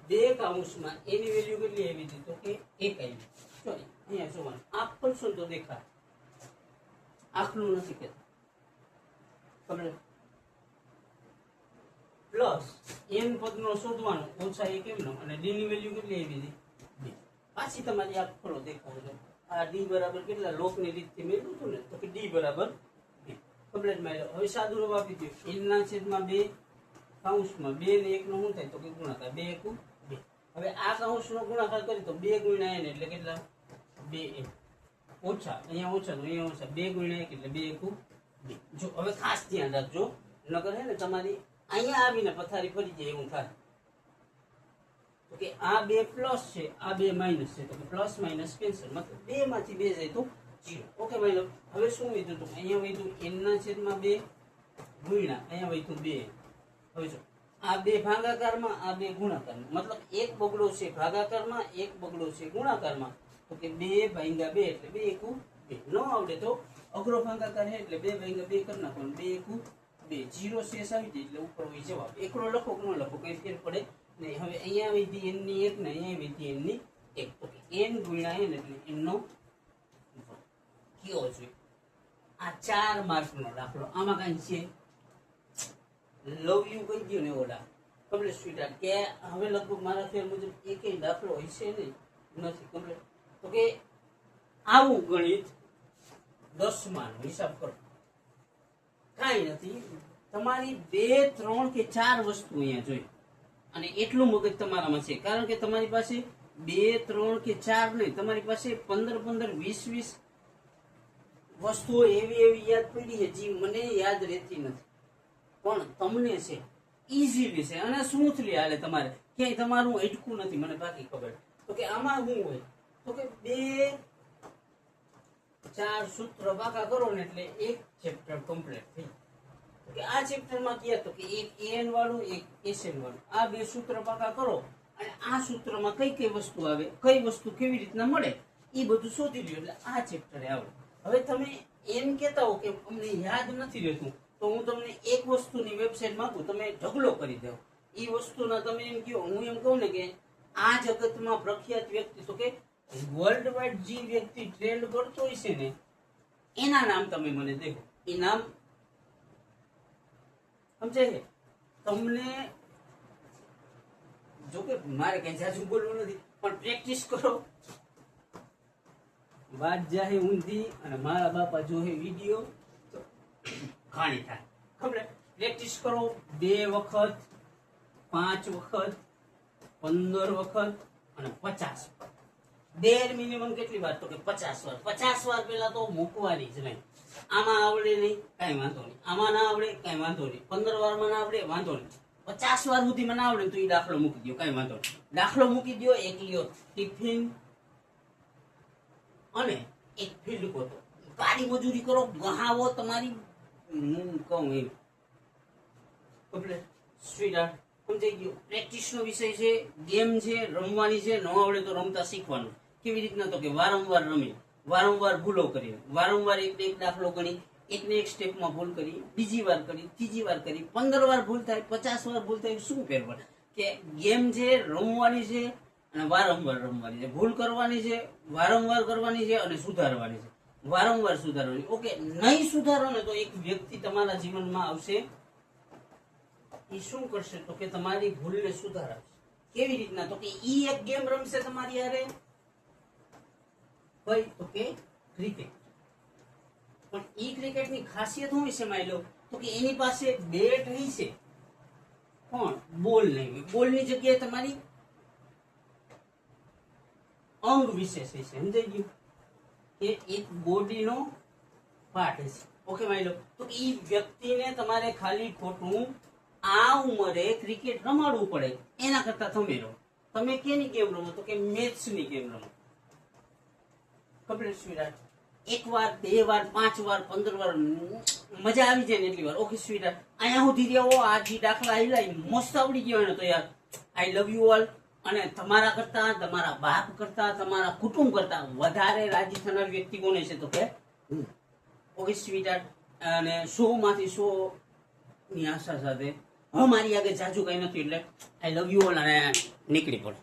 બે કૌંસમાં એની વેલ્યુ કેટલી આવી હતી તો કે 1 આવી. સોરી અહીંયા જોવાનું, આંખ ખોલશો તો દેખાય, આખલું નથી કહેતા. ખબર પ્લસ n પદનો શોધવાનો ઓછા 1 એમનો અને d ની વેલ્યુ કેટલી આવી હતી 2. પાછી તમારી આંખ ખોલો દેખાવ છે. આ d બરાબર કેટલા લોકની રીતથી મેળવ્યું હતું ને તો કે d બરાબર 2. કમ્પ્લીટ માર્યો. હવે સાદું રૂપ આપી દો. n ના છેદમાં 2 કૌંસમાં 2 ને 1 નો શું થાય તો કે ગુણાકાર. 2 * 1 = 2. હવે આ કૌંસનો ગુણાકાર કરી તો 2 * n એટલે કેટલા 2n ઓછા અહીંયા ઓછા તો અહીંયા ઓછા 2 * 1 એટલે 2 * 2. જો હવે ખાસ ધ્યાન રાખજો, નકર હે ને તમારી અહીંયા આવીને પથારી ફરી જાય એવું થાય. તો કે આ 2 પ્લસ છે, આ 2 માઇનસ છે તો કે પ્લસ માઇનસ કેન્સલ, મતલબ 2 માંથી 2 જાય તો 0. ઓકે ભાઈ લો. હવે શું વધ્યું તો અહીંયા વધ્યું n ના છેદમાં 2 ગુણ્યા અહીંયા વધ્યું 2. હવે જો આ 2 ભાગાકારમાં, આ 2 ગુણાકારમાં, મતલબ એક બગડો છે ભાગાકારમાં, એક બગડો છે ગુણાકારમાં. તો કે 2 ભાગ્યા 2 એટલે 2 * 2. ન આવડે તો અઘરો ભાગાકાર છે એટલે 2 ભાગ્યા 2 કરી નાખવાનું. 2 * 2 0 શેષ આવી જાય એટલે ઉપર હોય જવાબ. એકડો લખો કે ન લખો કઈ ફેર પડે નહીં. હવે અહીંયા વિધિ n ની 1 ને અહીંયા વિધિ n ની 1. તો કે n ગુણ્યા n એટલે n નો કયો છે. આ 4 માર્કનો દાખલો. આમાં કઈ છે લવ યુ કહી દો ને ઓલા કમ્પ્લીટ સ્વીટ કે હવે લગભગ મારા ફેર મુજબ એકેય દાખલો હોય છે નહીં નથી કમ્પ્લીટ. તો કે આવું ગણિત 10 માં હિસાબ કરો કાંઈ નથી. તમારી 2 3 કે 4 વસ્તુ અહીંયા જોઈ અને એટલું મગજ તમારામાં છે, કારણ કે તમારી પાસે 2 3 કે 4 નહીં, તમારી પાસે 15 15 20 20 વસ્તુઓ એવી યાદ પડી છે જે મને યાદ રહેતી નથી પણ તમને છે, ઈઝીલી છે અને સ્મૂથલી હાલે. તમારે ક્યાંય તમારું અટકું નથી, મને બાકી ખબર. તો કે આમાં શું હોય તો કે 2 4 સૂત્ર બાકા કરો ને એટલે એક ચેપ્ટર કમ્પ્લીટ થઈ. તો કે આ ચેપ્ટરમાં ક્યાં તો કે એક an વાળું એક sn વાળું, આ 2 સૂત્ર બાકા કરો અને આ સૂત્રમાં કઈ કઈ વસ્તુ આવે, કઈ વસ્તુ કેવી રીતના મળે એ બધું શોધી લ્યો એટલે આ ચેપ્ટરે આવડે. હવે તમે એમ કહેતા હો કે અમને યાદ નથી રહેતું તો હું તમને એક વસ્તુની વેબસાઇટ માંગુ, તમે ઢગલો કરી દો એ વસ્તુના. તમે એમ કહો, હું એમ કહું ને કે આ જગતમાં પ્રખ્યાત વ્યક્તિ, તો કે વર્લ્ડ વાઇડ જે વ્યક્તિ ટ્રેન્ડ કરતો હોય છે ને એના નામ તમે મને દેખો. એ નામ સમજાય છે તમને? જો કે મારે કઈ જાજુ બોલવું નથી પણ પ્રેક્ટિસ કરો વાત જાહે ઊંધી અને મારા બાપા જોહે વિડીયો તો ઘાણી થાય. ખબર? પ્રેક્ટિસ કરો 2 વખત, 5 વખત, 15 વખત અને 50 વખત. ડેર મિનિમમ કેટલી વાર? તો કે 50 વાર. 50 વાર પેલા તો મૂકવાની જ નહીં. આમાં આવડે નહીં, કઈ વાંધો નહીં. આમાં ના આવડે, કઈ વાંધો નહીં. 15 વારમાં ના આવડે, વાંધો નહીં. 50 વાર સુધી મને આવડે તો એ દાખલો મૂકી દો, કઈ વાંધો નહીં. દાખલો મૂકી દો, એક લ્યો ટિફિન અને એક ફિલ્ડ ગોતો. કાળી મજૂરી કરો, ગહાવો તમારી, હું કહું એમ. સ્વીટહાર્ટ સમજાઈ ગયું? પ્રેક્ટિસ નો વિષય છે, ગેમ છે, રમવાની છે. ન આવડે તો રમતા શીખવાનું. કેવી રીતના? તો કે વારંવાર રમી, વારંવાર ભૂલો કરી, વારંવાર એક દાખલો ગણી, એકને એક સ્ટેપમાં ભૂલ કરી, બીજી વાર કરી, ત્રીજી વાર કરી, 15 વાર ભૂલ થાય, 50 વાર ભૂલ થાય, શું ફેર પડે? કે ગેમ છે, રમવાની છે અને વારંવાર રમવાની છે. ભૂલ કરવાની છે, વારંવાર કરવાની છે અને સુધારવાની છે, વારંવાર સુધારવાની. ઓકે, નહીં સુધારો ને તો એક વ્યક્તિ તમારા જીવનમાં આવશે, એ શું કરશે? તો કે તમારી ભૂલને સુધારશે. કેવી રીતના? તો કે ઈ એક ગેમ રમશે તમારી હારે, કઈ? તો કે ક્રિકેટ. પણ ઈ ક્રિકેટની ખાસિયત શું છે માની લો? તો કે એની પાસે બેટ હશે પણ બોલ નહીં હોય. બોલની જગ્યાએ તમારી અંગ વિશેષ હશે. સમજાઈ ગયું? કે એક બોડીનો પાર્ટ હશે. ઓકે માની લો, તો ઈ વ્યક્તિને તમારે ખાલી ખોટું આ ઉંમરે ક્રિકેટ રમાડવું પડે, એના કરતા તમે રહો. તમે કેની ગેમ રમો? તો કે મેથ્સની ગેમ રમો. કમ્પ્લીટ સ્વીટહાર્ટ. 1 વાર, 2 વાર, 5 વાર, 15 વાર, મજા આવી જાય ને એટલી વાર. ઓકે સ્વીટહાર્ટ, અહીંયા સુધી રહ્યો, આ જે દાખલા આવેલા મસ્ત આવડી ગયો ને, તો યાર આઈ લવ યુ ઓલ. અને તમારા કરતા, તમારા બાપ કરતા, તમારા કુટુંબ કરતા વધારે રાજી થનાર વ્યક્તિ કોને છે? તો કે ઓકે સ્વીટહાર્ટ. અને 100 માંથી 100 ની આશા સાથે મારી આગળ જાજુ કઈ નથી, એટલે આઈ લવ યુ ઓલ અને નીકળી પડે.